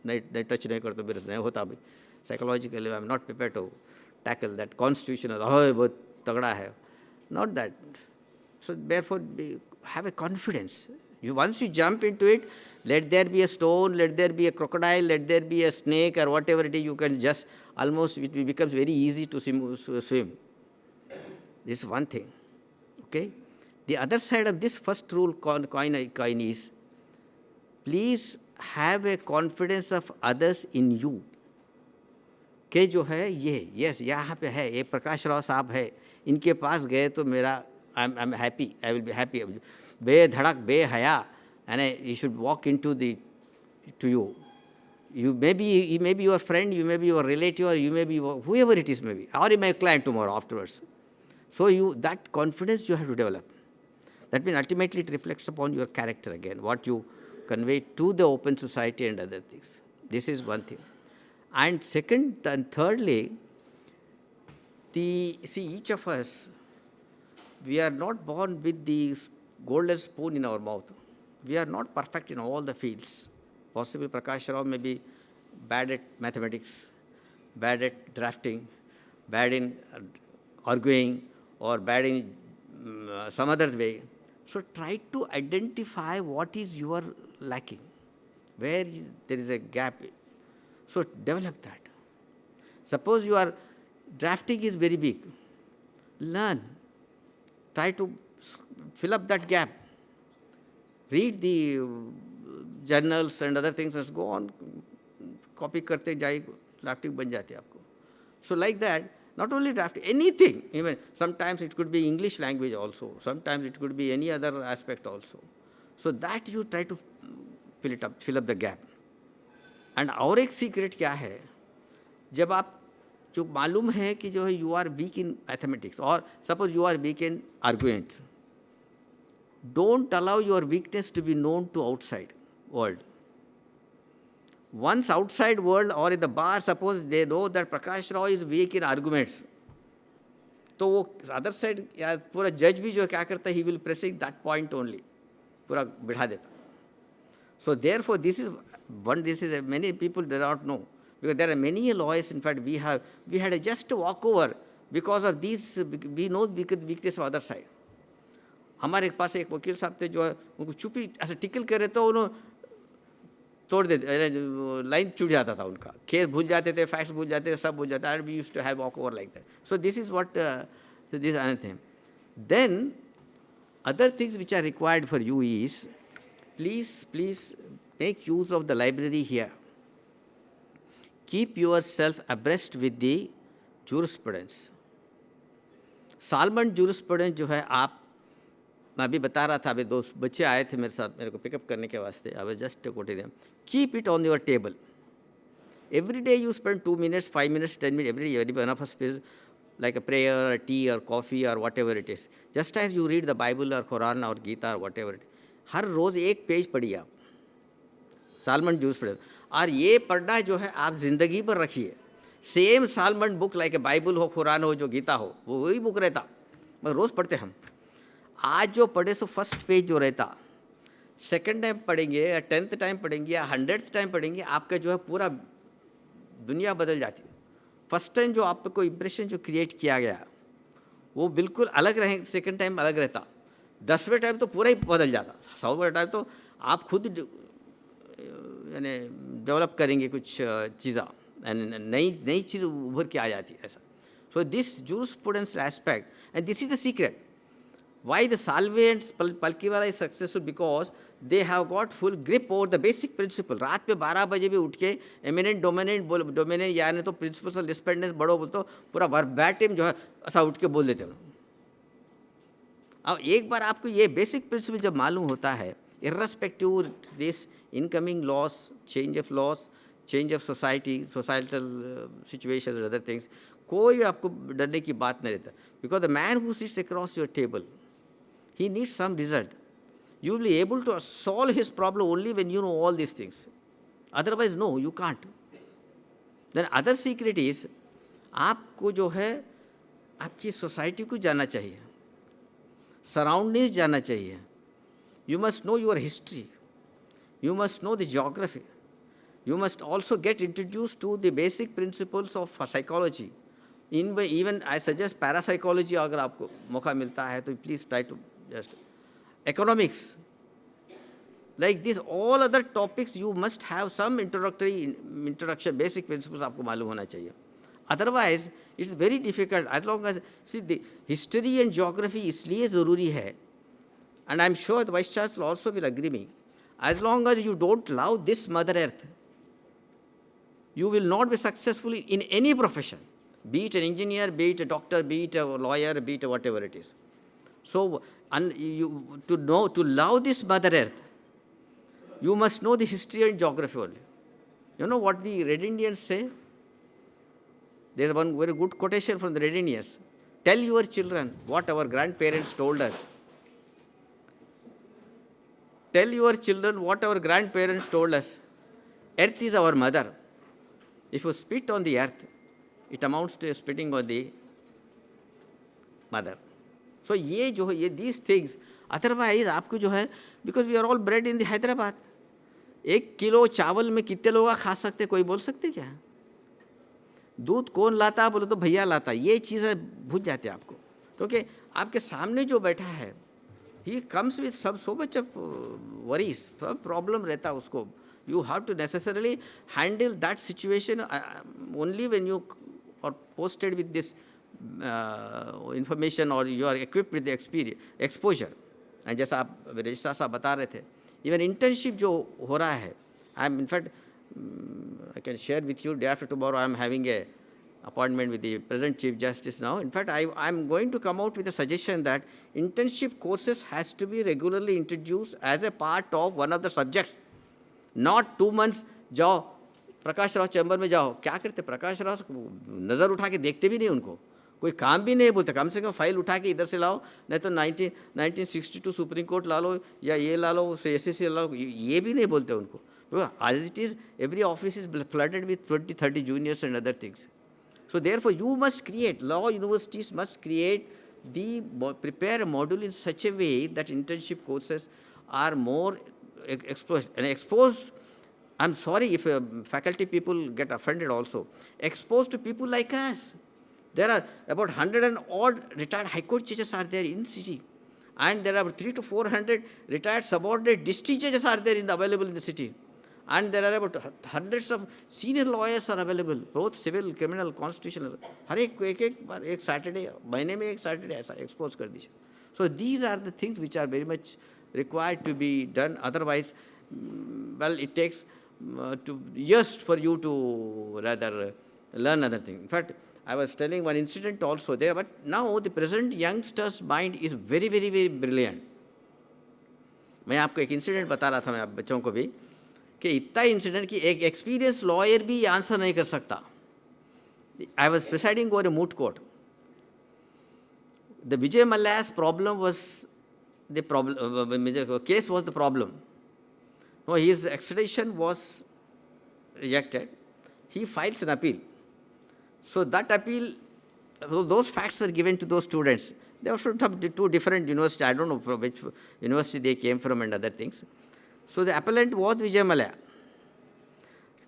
touch nahi karta, मेरे से नहीं होता अभी. Psychologically, I'm not prepared to tackle that constitutional, बहुत तगड़ा है. Not that. So therefore, have a confidence. Once you jump into it, let there be a stone, let there be a crocodile, let there be a snake or whatever it is, you can just almost, it becomes very easy to swim. This is one thing. Okay? The other side of this first rule coin is, please have a confidence of others in you. के जो है ये yes यहाँ पे है, ये प्रकाश राव साहब है, इनके पास गए तो मेरा I am happy, I will be happy. बेधड़क बेहया, and you should walk into to you. You may be your friend, you may be your relative, or you may be whoever it is, maybe, or you may client tomorrow afterwards. So that confidence you have to develop. That means ultimately it reflects upon your character again, what you convey to the open society and other things. This is one thing. And second and thirdly, each of us, we are not born with the golden spoon in our mouth. We are not perfect in all the fields. Possibly Prakash Rao may be bad at mathematics, bad at drafting, bad in arguing, or bad in some other way. So try to identify what is your lacking, where there is a gap. So develop that. Suppose your drafting is very big. Learn. Try to fill up that gap. Read the journals and other things, and go on. Copy karte jai, drafting ban jati aapko. So like that, not only drafting, anything. Even sometimes it could be English language also. Sometimes it could be any other aspect also. So that you try to fill up the gap. And और एक secret क्या है, जब आप जो मालूम है कि जो है you are weak in mathematics और suppose you are weak in arguments, don't allow your weakness to be known to outside world. Once outside world or in the bar, suppose they know that Prakash Rao is weak in arguments, तो वो other side या पूरा जज भी जो क्या करता है, he will pressing that point only, पूरा बिठा देता. So therefore this is many people do not know, because there are many lawyers. In fact, we had a just walkover because of these. We know weakness of other side. हमारे पास एक वकील साहब थे जो है उनको चुपी ऐसे टिकल करे तो उन्होंने तोड़ देते, लाइन छूट जाता था उनका, केस भूल जाते थे, फैक्ट्स भूल जाते थे, सब भूल जाता है. We used to have walk over like that. So this is what this another thing. Then other things which are required for you is, please make use of the library here. Keep yourself abreast with the jurisprudence. Salman jurisprudence जो है, आप मैं अभी बता रहा था, अभी दो बच्चे आए थे मेरे साथ मेरे को पिकअप करने के वास्ते. I was just quoting them. Keep it on your table. Every day you spend 2 minutes, 5 minutes, 10 minutes, every day, one of us feels like a prayer, or tea, or coffee, or whatever it is. Just as you read the Bible or Quran or Gita or whatever it is. हर रोज़ एक page पढ़िए आप, salmon jurisprudence. और ये पढ़ना जो है आप ज़िंदगी पर रखिए. Same salmon book, like a Bible हो, कुरान हो, जो गीता हो, वो वही बुक रहता, मगर रोज़ पढ़ते हम. आज जो पढ़े सो फर्स्ट पेज जो रहता, सेकंड टाइम पढ़ेंगे या 10th टाइम पढ़ेंगे या 100th टाइम पढ़ेंगे, आपका जो है पूरा दुनिया बदल जाती है. फर्स्ट टाइम जो आपको इम्प्रेशन जो क्रिएट किया गया वो बिल्कुल अलग रहे, सेकंड टाइम अलग रहता, 10वें टाइम तो पूरा ही बदल जाता, 100वें टाइम तो आप खुद यानी डेवलप करेंगे कुछ चीज़ा, नई चीज़ उभर के आ जाती है ऐसा. So this jurisprudence aspect, and this is the secret why the Salve and Palkiwala is successful, because they have got full grip over the basic principle. रात पे 12 बजे भी उठ के एमिनेंट डोमिनेंट यानी तो प्रिंसिपल्स ऑफ डिपेंडेंस बड़ो बोल तो पूरा वर्बैटिम जो है ऐसा उठ के बोल देते हो. अब एक बार आपको ये बेसिक प्रिंसिपल जब मालूम होता है, irrespective this incoming laws, change of laws, change of societal situations and other things, कोई आपको डरने की बात नहीं रहता. Because the man who sits across your table, he needs some result. You will be able to solve his problem only when you know all these things. Otherwise, no, you can't. Then other secret is, आपको जो है आपकी society को जानना चाहिए, surroundings जानना चाहिए. You must know your history. You must know the geography. You must also get introduced to the basic principles of psychology. Even I suggest parapsychology, अगर आपको मौका मिलता है तो please try to just economics. Like this, all other topics you must have some introduction, basic principles आपको मालूम होना चाहिए. Otherwise, it's very difficult. As long as see the history and geography इसलिए ज़रूरी है, and I'm sure the Vice Chancellor also will agree me. As long as you don't love this Mother Earth, you will not be successful in any profession, be it an engineer, be it a doctor, be it a lawyer, be it whatever it is. So, to love this Mother Earth, you must know the history and geography only. You know what the Red Indians say? There is one very good quotation from the Red Indians. Tell your children what our grandparents told us. Tell your children what our grandparents told us. Earth is our mother. If you spit on the earth, it amounts to spitting on the mother. So these things, otherwise आपको जो है, because we are all bred in the Hyderabad. 1 kilo चावल में कितने लोग खा सकते, कोई बोल सकते क्या? दूध कौन लाता बोले तो भैया लाता. ये चीज़ें भूल जाते आपको, क्योंकि आपके सामने जो बैठा है, he comes with so much of worries, problem रहता उसको. You have to necessarily handle that situation only when you are posted with this information or you are equipped with the experience, exposure. And जैसा आप registrar साहब बता रहे थे, even internship जो हो रहा है, in fact, I can share with you, day after tomorrow I am having a appointment with the present Chief Justice now. In fact, I am going to come out with a suggestion that internship courses has to be regularly introduced as a part of one of the subjects. Not 2 months जाओ Prakash Rao chamber में जाओ, क्या करते प्रकाश राव नज़र उठा के देखते भी नहीं उनको, कोई काम भी नहीं बोलते, कम से कम फाइल उठा के इधर से लाओ, नहीं तो 1962 सुप्रीम कोर्ट ला लो या ये ला लो, SSC ला लो, ये भी नहीं बोलते उनको. As it is, every office is flooded with 20-30 juniors and other things. So therefore, you must create, law universities must prepare a module in such a way that internship courses are more exposed. I'm sorry if faculty people get offended also. Exposed to people like us. There are about 100 and odd retired High Court judges are there in city. And there are 300 to 400 retired subordinate district judges are there available in the city. And there are about hundreds of senior lawyers are available, both civil, criminal, constitutional. हर एक Saturday, महीने में एक Saturday ऐसा expose कर दीजिए. So these are the things which are very much required to be done. Otherwise, well, it takes years for you to rather learn other things. In fact, I was telling one incident also there, but now the present youngster's mind is very, very, very brilliant. मैं आपको एक incident बता रहा था मैं आप बच्चों को भी, कि इतना इंसिडेंट कि एक एक्सपीरियंस लॉयर भी आंसर नहीं कर सकता. I was presiding over a moot court. The Vijay Mallya's problem was the problem, case was the problem. No, his extradition was rejected. He files an appeal. So that appeal, those facts were given to those students. They were from 2 different universities. I don't know from which university they came from and other things. So the appellant was Vijay Mallya.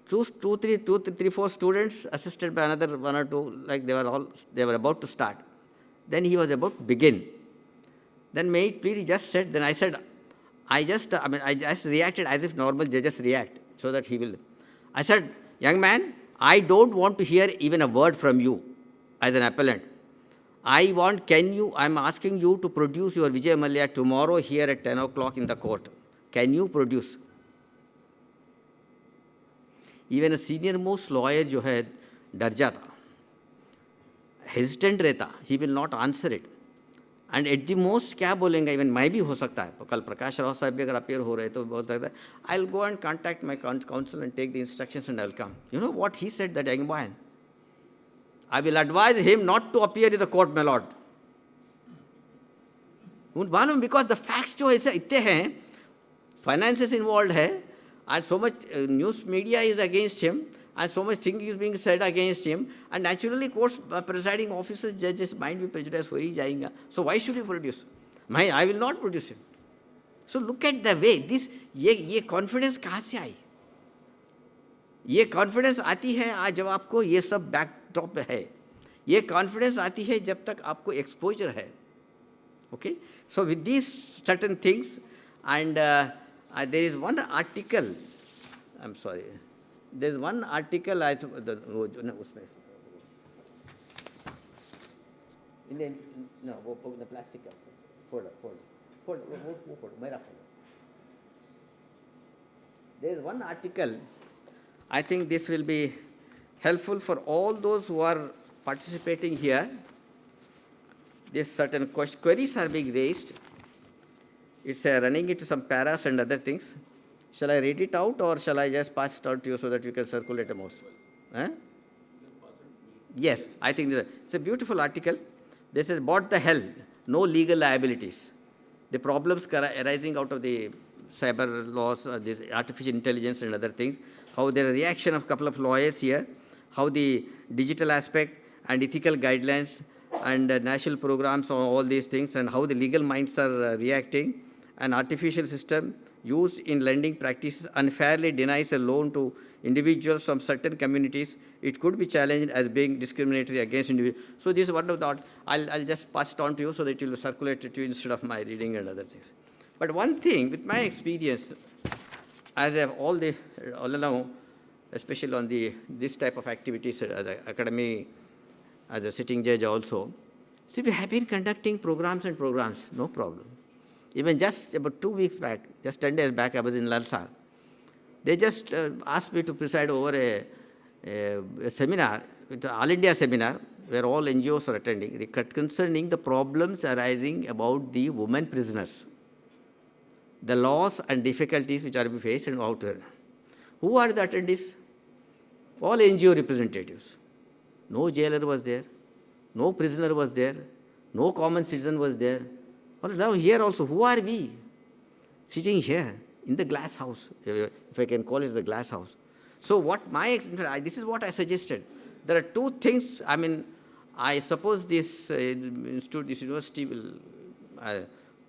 3, 4 students assisted by another 1 or 2, like they were about to start. Then he was about to begin. Then may it please, he just said, then I said, I just reacted as if normal judges react, so that he will. I said, young man, I don't want to hear even a word from you as an appellant. I'm asking you to produce your Vijay Mallya tomorrow here at 10 o'clock in the court. Can you produce? Even a senior most lawyer जो है डर जाता, hesitant रहता, he will not answer it. And at the most क्या बोलेंगे, even मैं भी हो सकता है, कल प्रकाश राव साहब भी अगर appear हो रहे तो बोल सकता है, I'll go and contact my counsel and take the instructions and I'll come. You know what he said, that young man? I will advise him not to appear in the court, my lord. मालूम, because the facts जो ऐसे इतने हैं, finances involved है, and so much news media is against him, and so much thing is being said against him, and naturally courts presiding officers, judges mind be prejudiced हो ही जाएगा. So why should you produce? I will not produce him. So look at the way this ये confidence कहाँ से आई? ये confidence आती है आज जब आपको ये सब backdrop है. ये confidence आती है जब तक आपको exposure है. Okay? So with these certain things, and there is one article, I'm sorry, there is one article उसमें वो plastic का fold मेरा fold. there is one article, I think this will be helpful for all those who are participating here. These certain queries are being raised. It's running into some paras and other things. Shall I read it out or shall I just pass it out to you so that you can circulate amongst? Yes, I think it's a beautiful article. This is what the hell, no legal liabilities. The problems arising out of the cyber laws, this artificial intelligence and other things, how there is a reaction of a couple of lawyers here, how the digital aspect and ethical guidelines and national programs on all these things, and how the legal minds are reacting. An artificial system used in lending practices unfairly denies a loan to individuals from certain communities. It could be challenged as being discriminatory against individuals. So this is what I thought. I'll just pass it on to you so that it will circulate it to you instead of my reading and other things. But one thing, with my experience, as I have all along, especially on this type of activities as an academy, as a sitting judge also, see, we have been conducting programs, no problem. Even just about 2 weeks back, just 10 days back, I was in Lalsa. They just asked me to preside over a seminar, All India seminar, where all NGOs are attending, concerning the problems arising about the women prisoners, the laws and difficulties which are being faced and how to. Who are the attendees? All NGO representatives. No jailer was there, no prisoner was there, no common citizen was there. Well, now here also, who are we? Sitting here in the glass house, if I can call it the glass house. So what this is what I suggested. There are two things, I suppose this institute, this university will,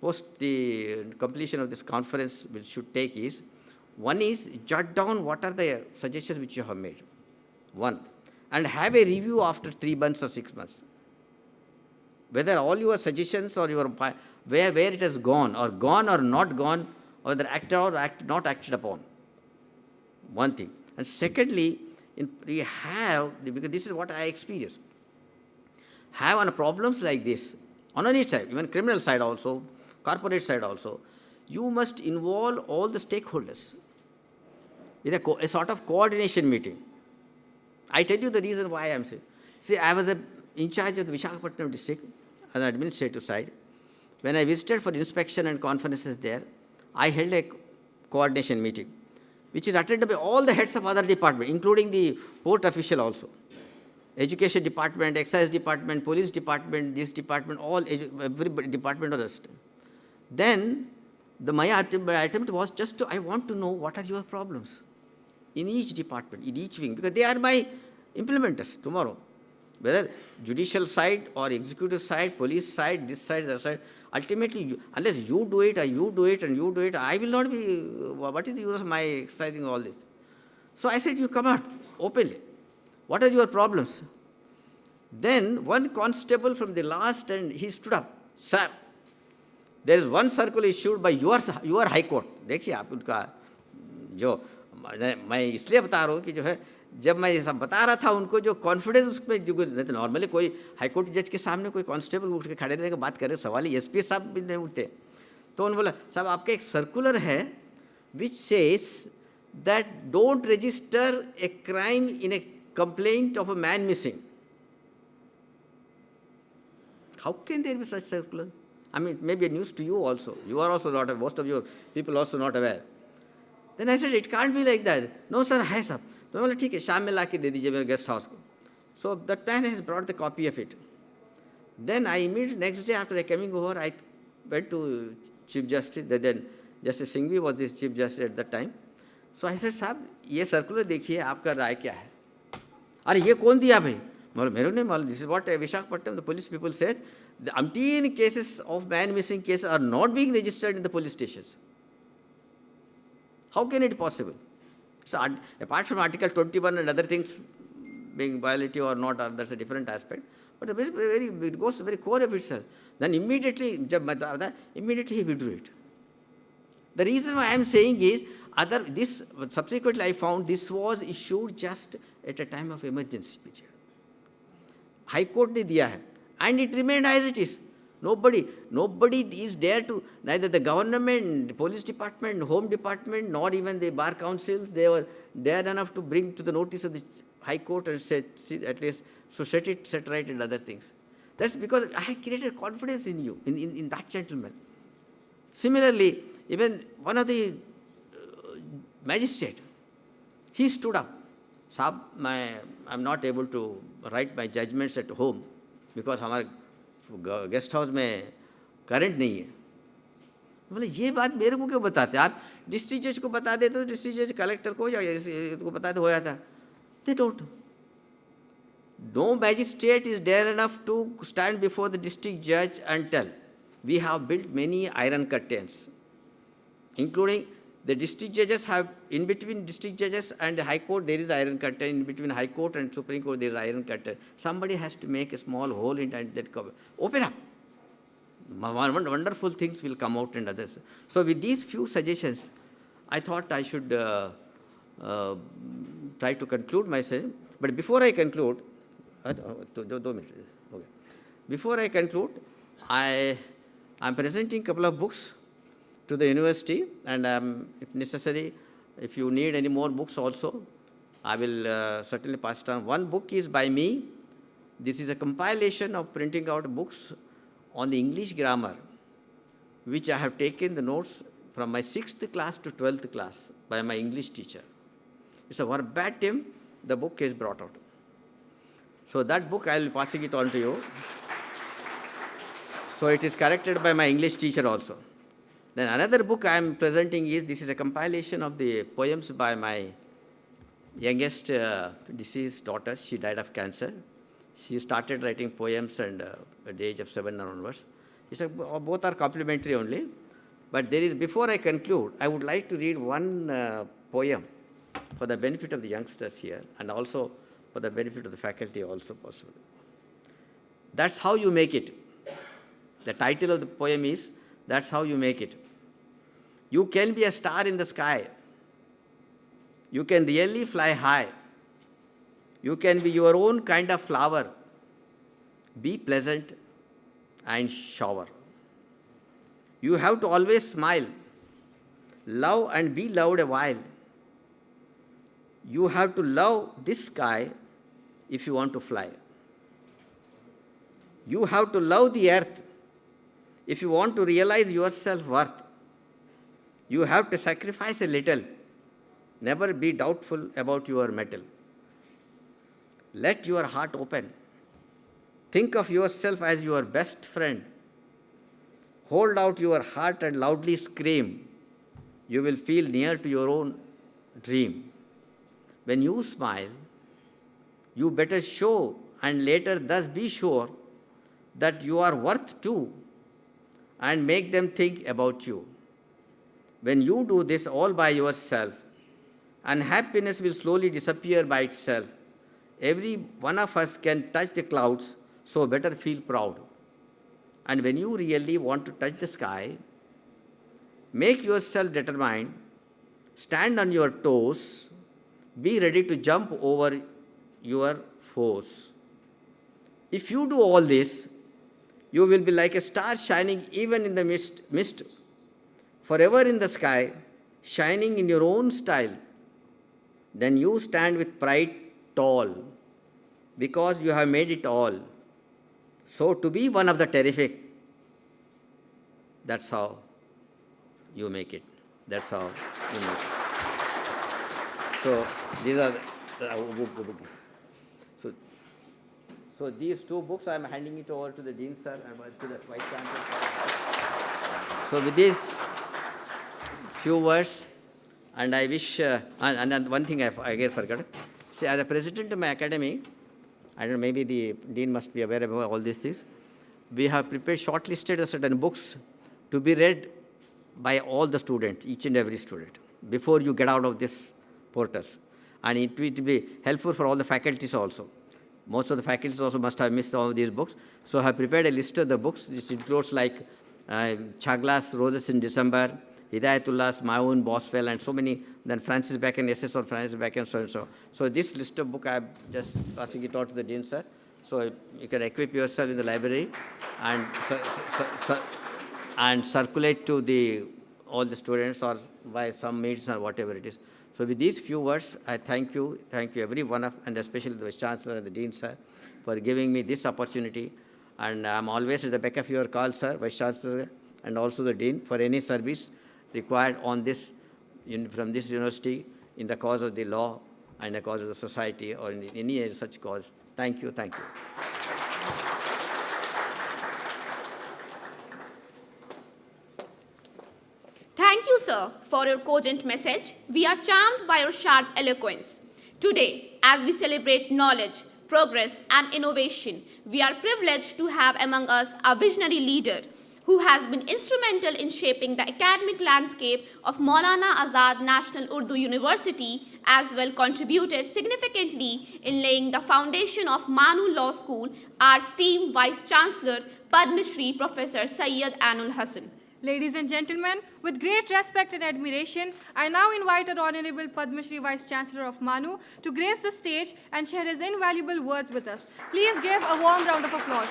post the completion of this conference, should take is, one is jot down what are the suggestions which you have made. One. And have a review after 3 months or 6 months. Whether all your suggestions or your, where it has gone or not gone, or whether acted or not acted upon. One thing. And secondly, we have, because this is what I experienced, have on problems like this, on any side, even criminal side also, corporate side also, you must involve all the stakeholders with a sort of coordination meeting. I tell you the reason why I am saying. See, I was in charge of the Visakhapatnam district on the administrative side. When I visited for inspection and conferences there, I held a coordination meeting, which is attended by all the heads of other departments, including the port official also. Education department, excise department, police department, this department, every department of the system. Then my attempt was just I want to know what are your problems in each department, in each wing, because they are my implementers tomorrow. Whether judicial side or executive side, police side, this side, that side, ultimately, unless you do it, or you do it, and you do it, I will not be, what is the use of my exercising all this? So I said, you come out openly. What are your problems? Then one constable from the last end, he stood up. Sir, there is one circular issued by your High Court. देखिए आप उनका जो मैं इसलिए बता रहा हूँ कि जो है जब मैं ये सब बता रहा था उनको जो कॉन्फिडेंस उसमें जो नहीं तो नॉर्मली कोई हाई कोर्ट जज के सामने कोई कांस्टेबल उठ के खड़े रहने का बात करे सवाल ही एसपी साहब भी नहीं उठते तो उन्होंने बोला साहब आपका एक सर्कुलर है which says that don't register a crime in a complaint of a man missing how can there be such circular I mean, it may be a news to you also. You are also not aware. Most of your people also not aware. Then I said, it can't be like that. No, sir, hai sab. तो मैं बोला ठीक है शाम में ला के दे दीजिए मेरे गेस्ट हाउस को. So that man has brought the copy of it. Then I immediately next day after coming over, I went to Chief Justice. Then Justice Singhvi was the Chief Justice at that time. So I said, साहब ये circular देखिए आपका राय क्या है? अरे ये कौन दिया भाई? मेरे ने मालूम. This is what Visakhapatnam the police people said. The umpteen cases of man missing cases are not being registered in the police stations. How can it be possible? So apart from Article 21 and other things being violative or not, that's a different aspect. But it goes to the very core of itself. Then immediately he withdrew it. The reason why I am saying is, subsequently I found this was issued just at a time of emergency. High Court ने दिया है. And it remained as it is. Nobody is there to, neither the government, the police department, home department, nor even the bar councils, they were dared enough to bring to the notice of the High Court and say, see, at least, so set right and other things. That's because I had created confidence in you, in that gentleman. Similarly, even one of the magistrate, he stood up. Saab, I'm not able to write my judgments at home because हमारे guest house में current नहीं है. बोले ये बात मेरे को क्यों बताते, आप डिस्ट्रिक्ट जज को बता देते तो डिस्ट्रिक्ट जज कलेक्टर को या को बताते हो जाता. They don't. No magistrate is dare enough to stand before the district judge and tell. We have built many iron curtains, including the district judges have, in between district judges and the High Court, there is iron curtain. In between High Court and Supreme Court, there is iron curtain. Somebody has to make a small hole in that cover. Open up. Wonderful things will come out and others. So with these few suggestions, I thought I should try to conclude myself. But before I conclude, 2 minutes. Okay. Before I conclude, I am presenting a couple of books to the university, and if necessary, if you need any more books also, I will certainly pass it on. One book is by me. This is a compilation of printing out books on the English grammar, which I have taken the notes from my 6th class to 12th class by my English teacher. It's a verbatim, the book is brought out. So that book, I will be passing it on to you. So it is corrected by my English teacher also. Then another book I am presenting is, this is a compilation of the poems by my youngest deceased daughter. She died of cancer. She started writing poems and at the age of 7 onwards. Both are complementary only. But there is, before I conclude, I would like to read one poem for the benefit of the youngsters here and also for the benefit of the faculty also possible. That's how you make it. The title of the poem is, That's How You Make It. You can be a star in the sky. You can really fly high. You can be your own kind of flower. Be pleasant and shower. You have to always smile. Love and be loved a while. You have to love this sky if you want to fly. You have to love the earth if you want to realize your self-worth. You have to sacrifice a little. Never be doubtful about your mettle. Let your heart open. Think of yourself as your best friend. Hold out your heart and loudly scream. You will feel near to your own dream. When you smile, you better show and later thus be sure that you are worth too and make them think about you. When you do this all by yourself, unhappiness will slowly disappear by itself. Every one of us can touch the clouds, so better feel proud. And when you really want to touch the sky, make yourself determined, stand on your toes, be ready to jump over your foes. If you do all this, you will be like a star shining even in the mist, forever in the sky, shining in your own style. Then you stand with pride tall, because you have made it all. So to be one of the terrific, that's how you make it. That's how you make it. So these are so these two books I am handing it over to the Dean Sir and to the Vice Chancellor. So with these few words, and I wish, and one thing I again forgot. See, as a president of my academy, I don't know, maybe the Dean must be aware of all these things. We have prepared shortlisted certain books to be read by all the students, each and every student, before you get out of this portals. And it will be helpful for all the faculties also. Most of the faculties also must have missed some of these books. So I have prepared a list of the books, which includes like Chagla's Roses in December, Hidayatullah's Maun, Boswell, and so many, then Francis Bacon, Essays on Francis Bacon, so and so. So this list of book, I am just passing it out to the Dean, sir. So you can equip yourself in the library and, and circulate to all the students or by some means or whatever it is. So with these few words, I thank you every one of, and especially the Vice Chancellor and the Dean, sir, for giving me this opportunity. And I'm always at the beck of your call, sir, Vice Chancellor, and also the Dean, for any service required on this, from this university in the cause of the law and the cause of the society or in any such cause. Thank you, thank you. Thank you, sir, for your cogent message. We are charmed by your sharp eloquence. Today, as we celebrate knowledge, progress, and innovation, we are privileged to have among us a visionary leader who has been instrumental in shaping the academic landscape of Maulana Azad National Urdu University, as well contributed significantly in laying the foundation of MANUU Law School, our esteemed Vice Chancellor, Padma Shri Professor Sayyid Ainul Hasan. Ladies and gentlemen, with great respect and admiration, I now invite our Honorable Padma Shri Vice Chancellor of MANUU to grace the stage and share his invaluable words with us. Please give a warm round of applause.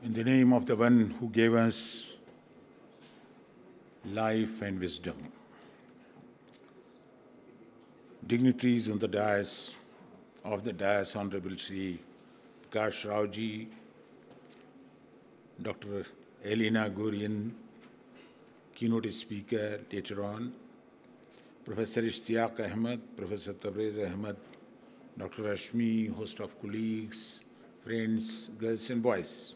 In the name of the one who gave us life and wisdom, dignitaries on the dais, Honorable Shri Prakash Rao ji, Dr. Inaugural, keynote speaker later on, Professor Ishtiaq Ahmed, Professor Tabriz Ahmed, Dr. Rashmi, host of colleagues, friends, girls and boys.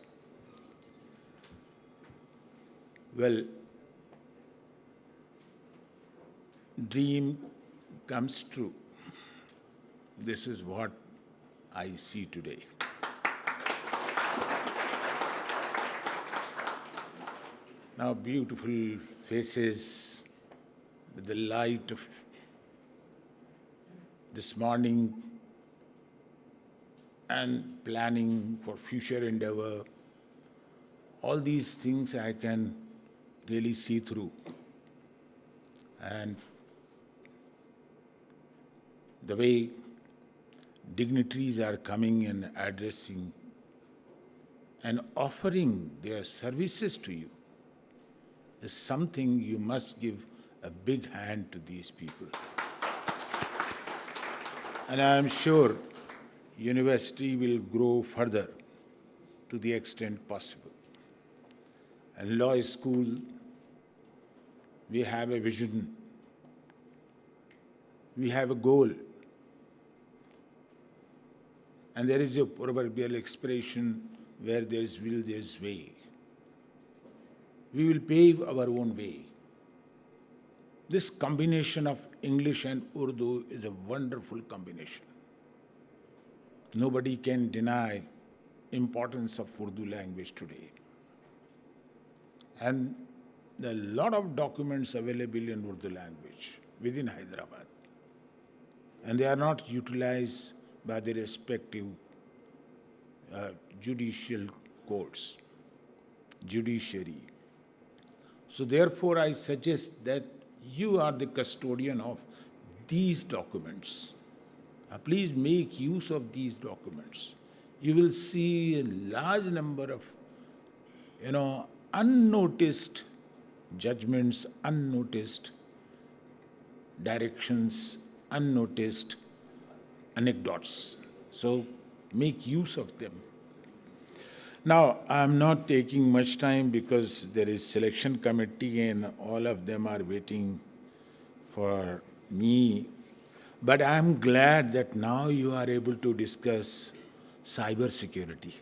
Well, dream comes true. This is what I see today. Now, beautiful faces with the light of this morning and planning for future endeavor, all these things I can really see through. And the way dignitaries are coming and addressing and offering their services to you is something you must give a big hand to these people. And I am sure university will grow further to the extent possible. And law school, we have a vision, we have a goal. And there is a proverbial expression, where there is will, there is way. We will pave our own way. This combination of English and Urdu is a wonderful combination. Nobody can deny importance of Urdu language today. And there are a lot of documents available in Urdu language within Hyderabad. And they are not utilized by the respective judicial courts, judiciary. So therefore, I suggest that you are the custodian of these documents. Please make use of these documents. You will see a large number of, unnoticed judgments, unnoticed directions, unnoticed anecdotes. So make use of them. Now, I'm not taking much time because there is selection committee and all of them are waiting for me. But I'm glad that now you are able to discuss cyber security.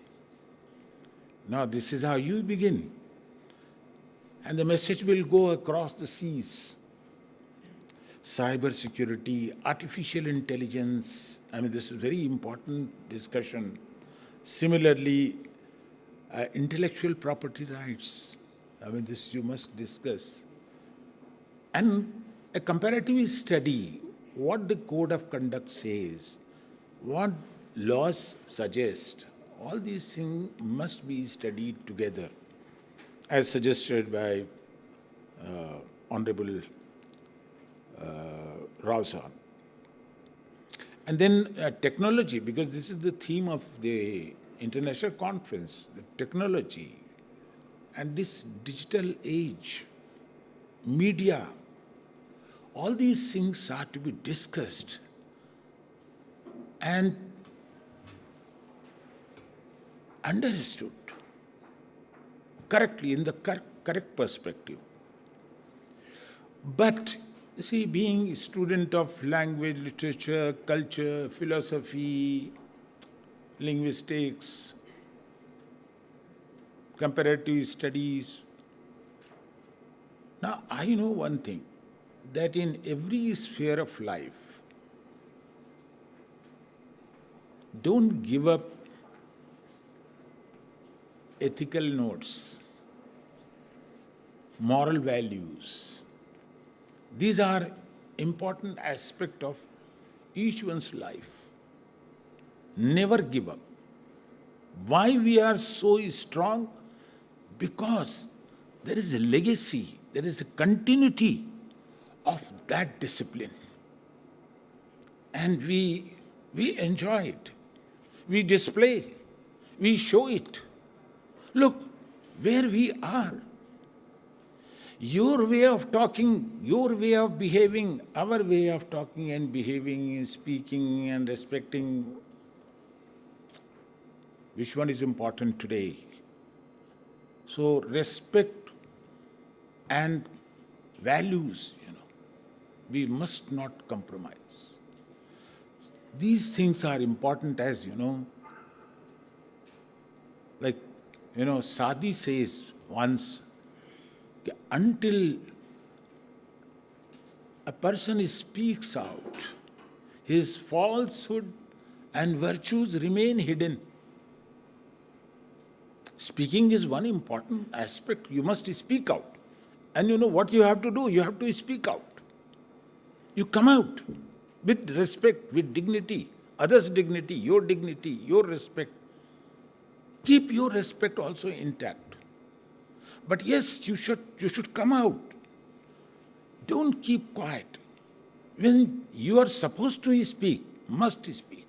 Now, this is how you begin. And the message will go across the seas. Cyber security, artificial intelligence, this is a very important discussion. Similarly, intellectual property rights, this you must discuss. And a comparative study, what the code of conduct says, what laws suggest, all these things must be studied together, as suggested by Honorable Rao Sahab. And then technology, because this is the theme of the international conference, the technology and this digital age, media, all these things are to be discussed and understood correctly in the correct perspective. But you see, being a student of language, literature, culture, philosophy, linguistics, comparative studies, now I know one thing, that in every sphere of life, don't give up ethical notes, moral values. These are important aspects of each one's life. Never give up. Why we are so strong? Because there is a legacy, there is a continuity of that discipline. And we enjoy it. We display, we show it. Look where we are. Your way of talking, your way of behaving, our way of talking and behaving and speaking and respecting, which one is important today? So respect and values, we must not compromise. These things are important, as like, Sadi says once, until a person speaks out, his falsehood and virtues remain hidden. Speaking is one important aspect. You must speak out. And what you have to do? You have to speak out. You come out with respect, with dignity, others' dignity, your respect. Keep your respect also intact. But yes, you should come out. Don't keep quiet. When you are supposed to speak, must speak.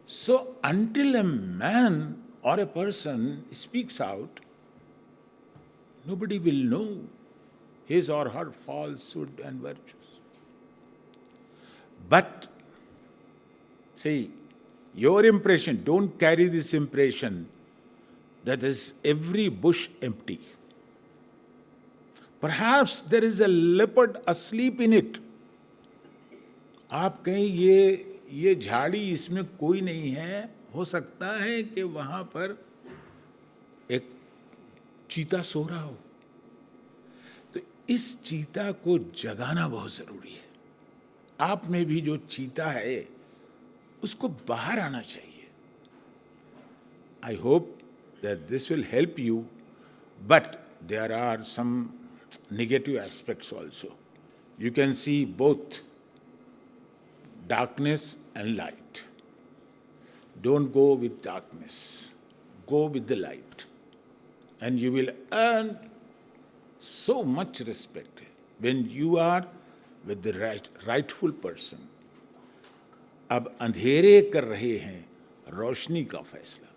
So until a man or a person speaks out, nobody will know his or her falsehood and virtues. But, see, your impression, don't carry this impression that is every bush empty. Perhaps there is a leopard asleep in it. आप कहें ये झाड़ी इसमें कोई नहीं है, हो सकता है कि वहां पर एक चीता सो रहा हो. तो इस चीता को जगाना बहुत जरूरी है. आप में भी जो चीता है उसको बाहर आना चाहिए. I hope that this will help you, but there are some negative aspects also. You can see both darkness and light. Don't go with darkness. Go with the light. And you will earn so much respect when you are with the rightful person. अब अंधेरे कर रहे हैं रोशनी का फैसला.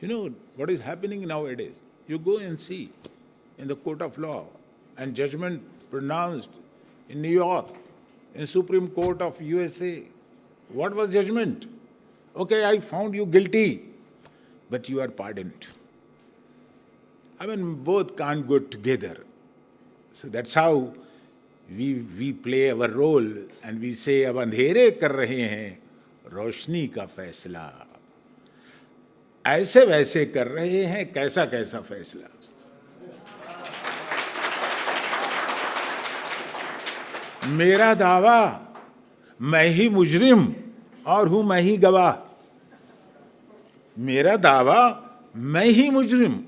You know what is happening nowadays? You go and see in the court of law and judgment pronounced in New York, in Supreme Court of USA. What was judgment? Okay, I found you guilty, but you are pardoned. I mean, both can't go together. So that's how we play our role and we say, अब अंधेरे कर रहे हैं रोशनी का फैसला. ऐसे वैसे कर रहे हैं कैसा कैसा फैसला. मेरा दावा मैं ही मुजरिम और हूं मैं ही गवाह. मेरा दावा मैं ही मुजरिम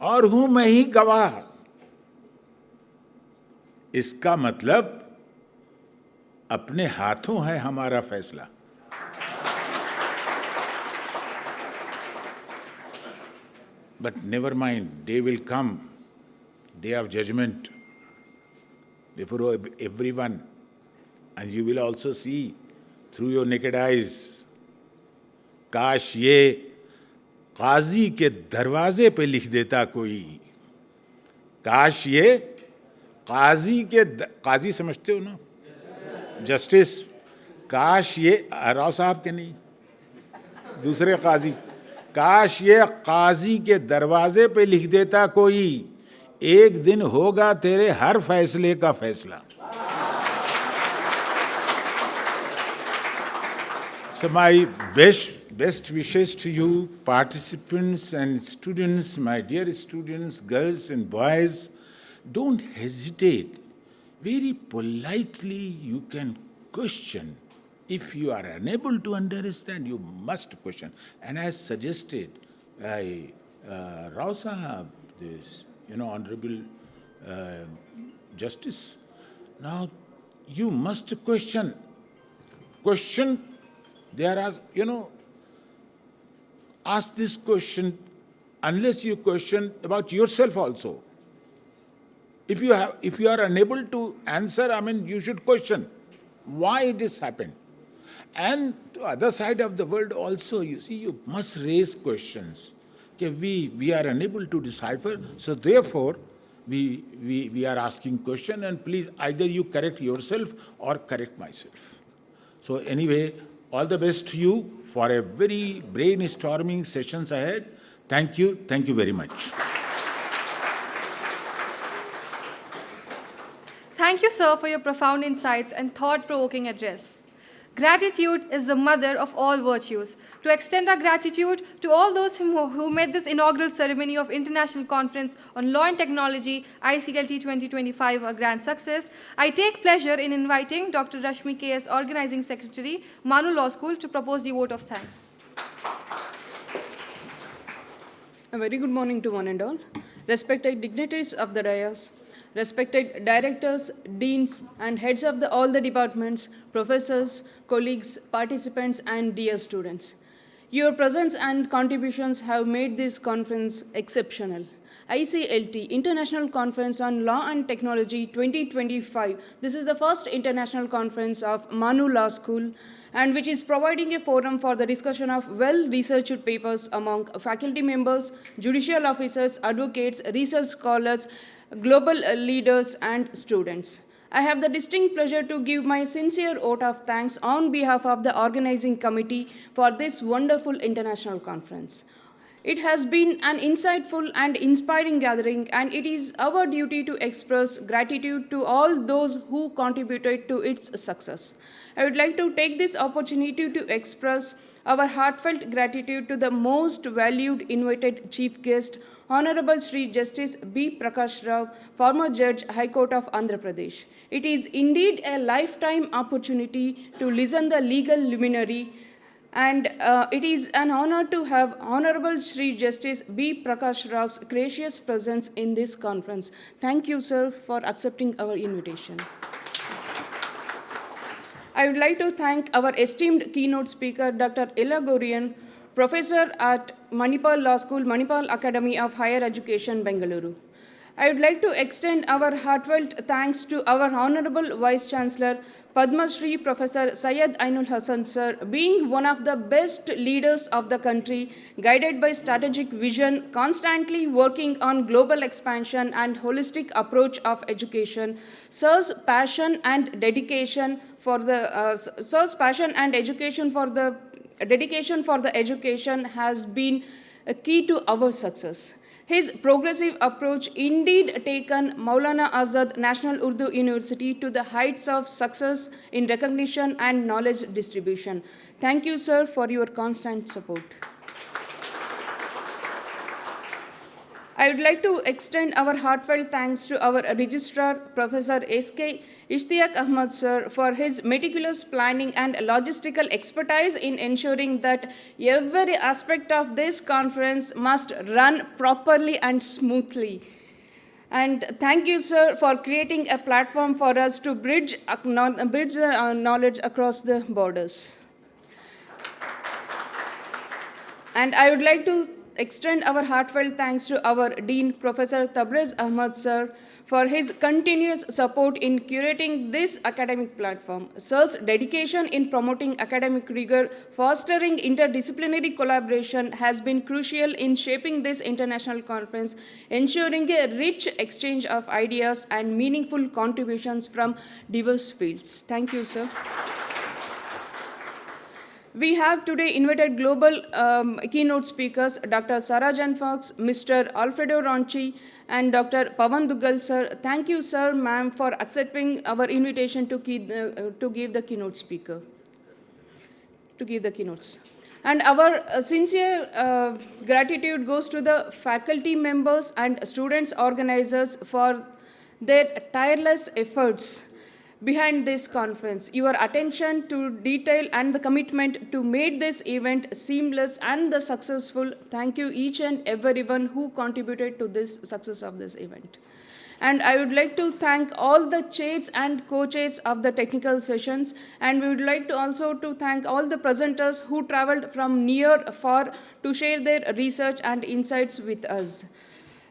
और हूं मैं ही गवाह. इसका मतलब अपने हाथों है हमारा फैसला. But never mind, day will come, day of judgment. before everyone, and you will also see through your naked eyes. काश ये काजी के दरवाजे पे लिख देता कोई, काश ये काजी समझते हो ना, जस्टिस, काश ये राव साहब के नहीं, दूसरे काजी, काश ये काजी के दरवाजे पे लिख देता कोई, एक दिन होगा तेरे हर फैसले का फैसला. So my best wishes to you, participants and students, my dear students, girls and boys. Don't hesitate. Very politely you can question. If you are unable to understand, you must question. And as suggested by Rao Sahab, this, Honorable Justice, now you must question. Question, there are, ask this question unless you question about yourself also. If you are unable to answer, you should question why this happened. And to other side of the world also, you see, you must raise questions. Okay, we are unable to decipher, so therefore we are asking question, and please either you correct yourself or correct myself. So anyway, all the best to you for a very brainstorming sessions ahead. Thank you very much. Thank you, sir, for your profound insights and thought-provoking address. Gratitude is the mother of all virtues. To extend our gratitude to all those who made this inaugural ceremony of International Conference on Law and Technology, ICLT 2025, a grand success, I take pleasure in inviting Dr. Rashmi K.S., Organizing Secretary, MANUU Law School, to propose the vote of thanks. A very good morning to one and all. Respected dignitaries of the dais, respected directors, deans, and heads of all the departments, professors, colleagues, participants, and dear students. Your presence and contributions have made this conference exceptional. ICLT, International Conference on Law and Technology 2025. This is the first international conference of MANUU Law School, and which is providing a forum for the discussion of well-researched papers among faculty members, judicial officers, advocates, research scholars, global leaders, and students. I have the distinct pleasure to give my sincere vote of thanks on behalf of the organizing committee for this wonderful international conference. It has been an insightful and inspiring gathering, and it is our duty to express gratitude to all those who contributed to its success. I would like to take this opportunity to express our heartfelt gratitude to the most valued invited chief guest, Honorable Shri Justice B. Prakash Rao, former Judge, High Court of Andhra Pradesh. It is indeed a lifetime opportunity to listen the legal luminary, and it is an honor to have Honorable Shri Justice B. Prakash Rao's gracious presence in this conference. Thank you, sir, for accepting our invitation. I would like to thank our esteemed keynote speaker, Dr. Inaugural, Professor at Manipal Law School, Manipal Academy of Higher Education, Bengaluru. I would like to extend our heartfelt thanks to our Honorable Vice Chancellor, Padma Shri Professor Syed Ainul Hasan Sir, being one of the best leaders of the country, guided by strategic vision, constantly working on global expansion and holistic approach of education. Sir's passion and dedication for the dedication for the education has been a key to our success. His progressive approach indeed taken Maulana Azad National Urdu University to the heights of success in recognition and knowledge distribution. Thank you, sir, for your constant support. I would like to extend our heartfelt thanks to our Registrar, Professor S.K. Ishtiaq Ahmad sir, for his meticulous planning and logistical expertise in ensuring that every aspect of this conference must run properly and smoothly. And thank you, sir, for creating a platform for us to bridge knowledge across the borders. And I would like to extend our heartfelt thanks to our Dean, Professor Tabriz Ahmad Sir, for his continuous support in curating this academic platform. Sir's dedication in promoting academic rigor, fostering interdisciplinary collaboration has been crucial in shaping this international conference, ensuring a rich exchange of ideas and meaningful contributions from diverse fields. Thank you, sir. We have today invited global keynote speakers, Dr. Sarah Jan Fox, Mr. Alfredo Ronchi, and Dr. Pavan Duggal, sir. Thank you, sir, ma'am, for accepting our invitation to give the keynote speaker, to give the keynotes. And our sincere gratitude goes to the faculty members and students organizers for their tireless efforts behind this conference. Your attention to detail and the commitment to make this event seamless and the successful. Thank you each and everyone who contributed to this success of this event. And I would like to thank all the chairs and co-chairs of the technical sessions, and we would like to also to thank all the presenters who traveled from near far to share their research and insights with us.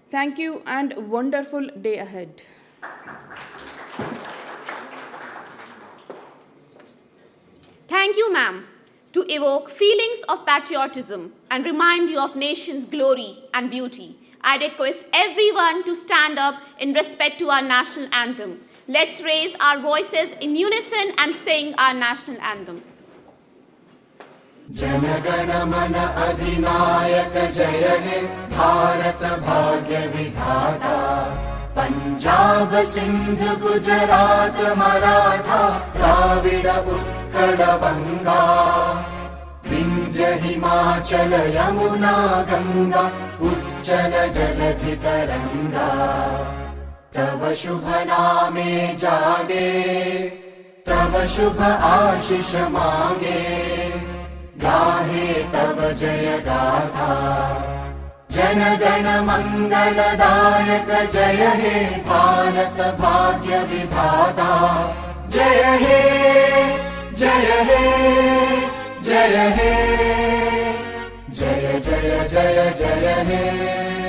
Thank you and wonderful day ahead. Thank you, ma'am. To evoke feelings of patriotism and remind you of nation's glory and beauty, I request everyone to stand up in respect to our national anthem. Let's raise our voices in unison and sing our national anthem. जनगण मन अधिनायक जय हे भारत भाग्य विधाता पंजाब सिंध गुजरात मराठा द्राविड उत्कल बंगा विंध्य हिमाचल यमुना गंगा उच्चल जलधि तरंगा तव शुभ नामे जागे तव शुभ आशीष मांगे गाहे तव जय गाथा जनगण मंगलदायक जय हे भारत भाग्य विधाता जय हे जय हे जय हे जय जय जय जय हे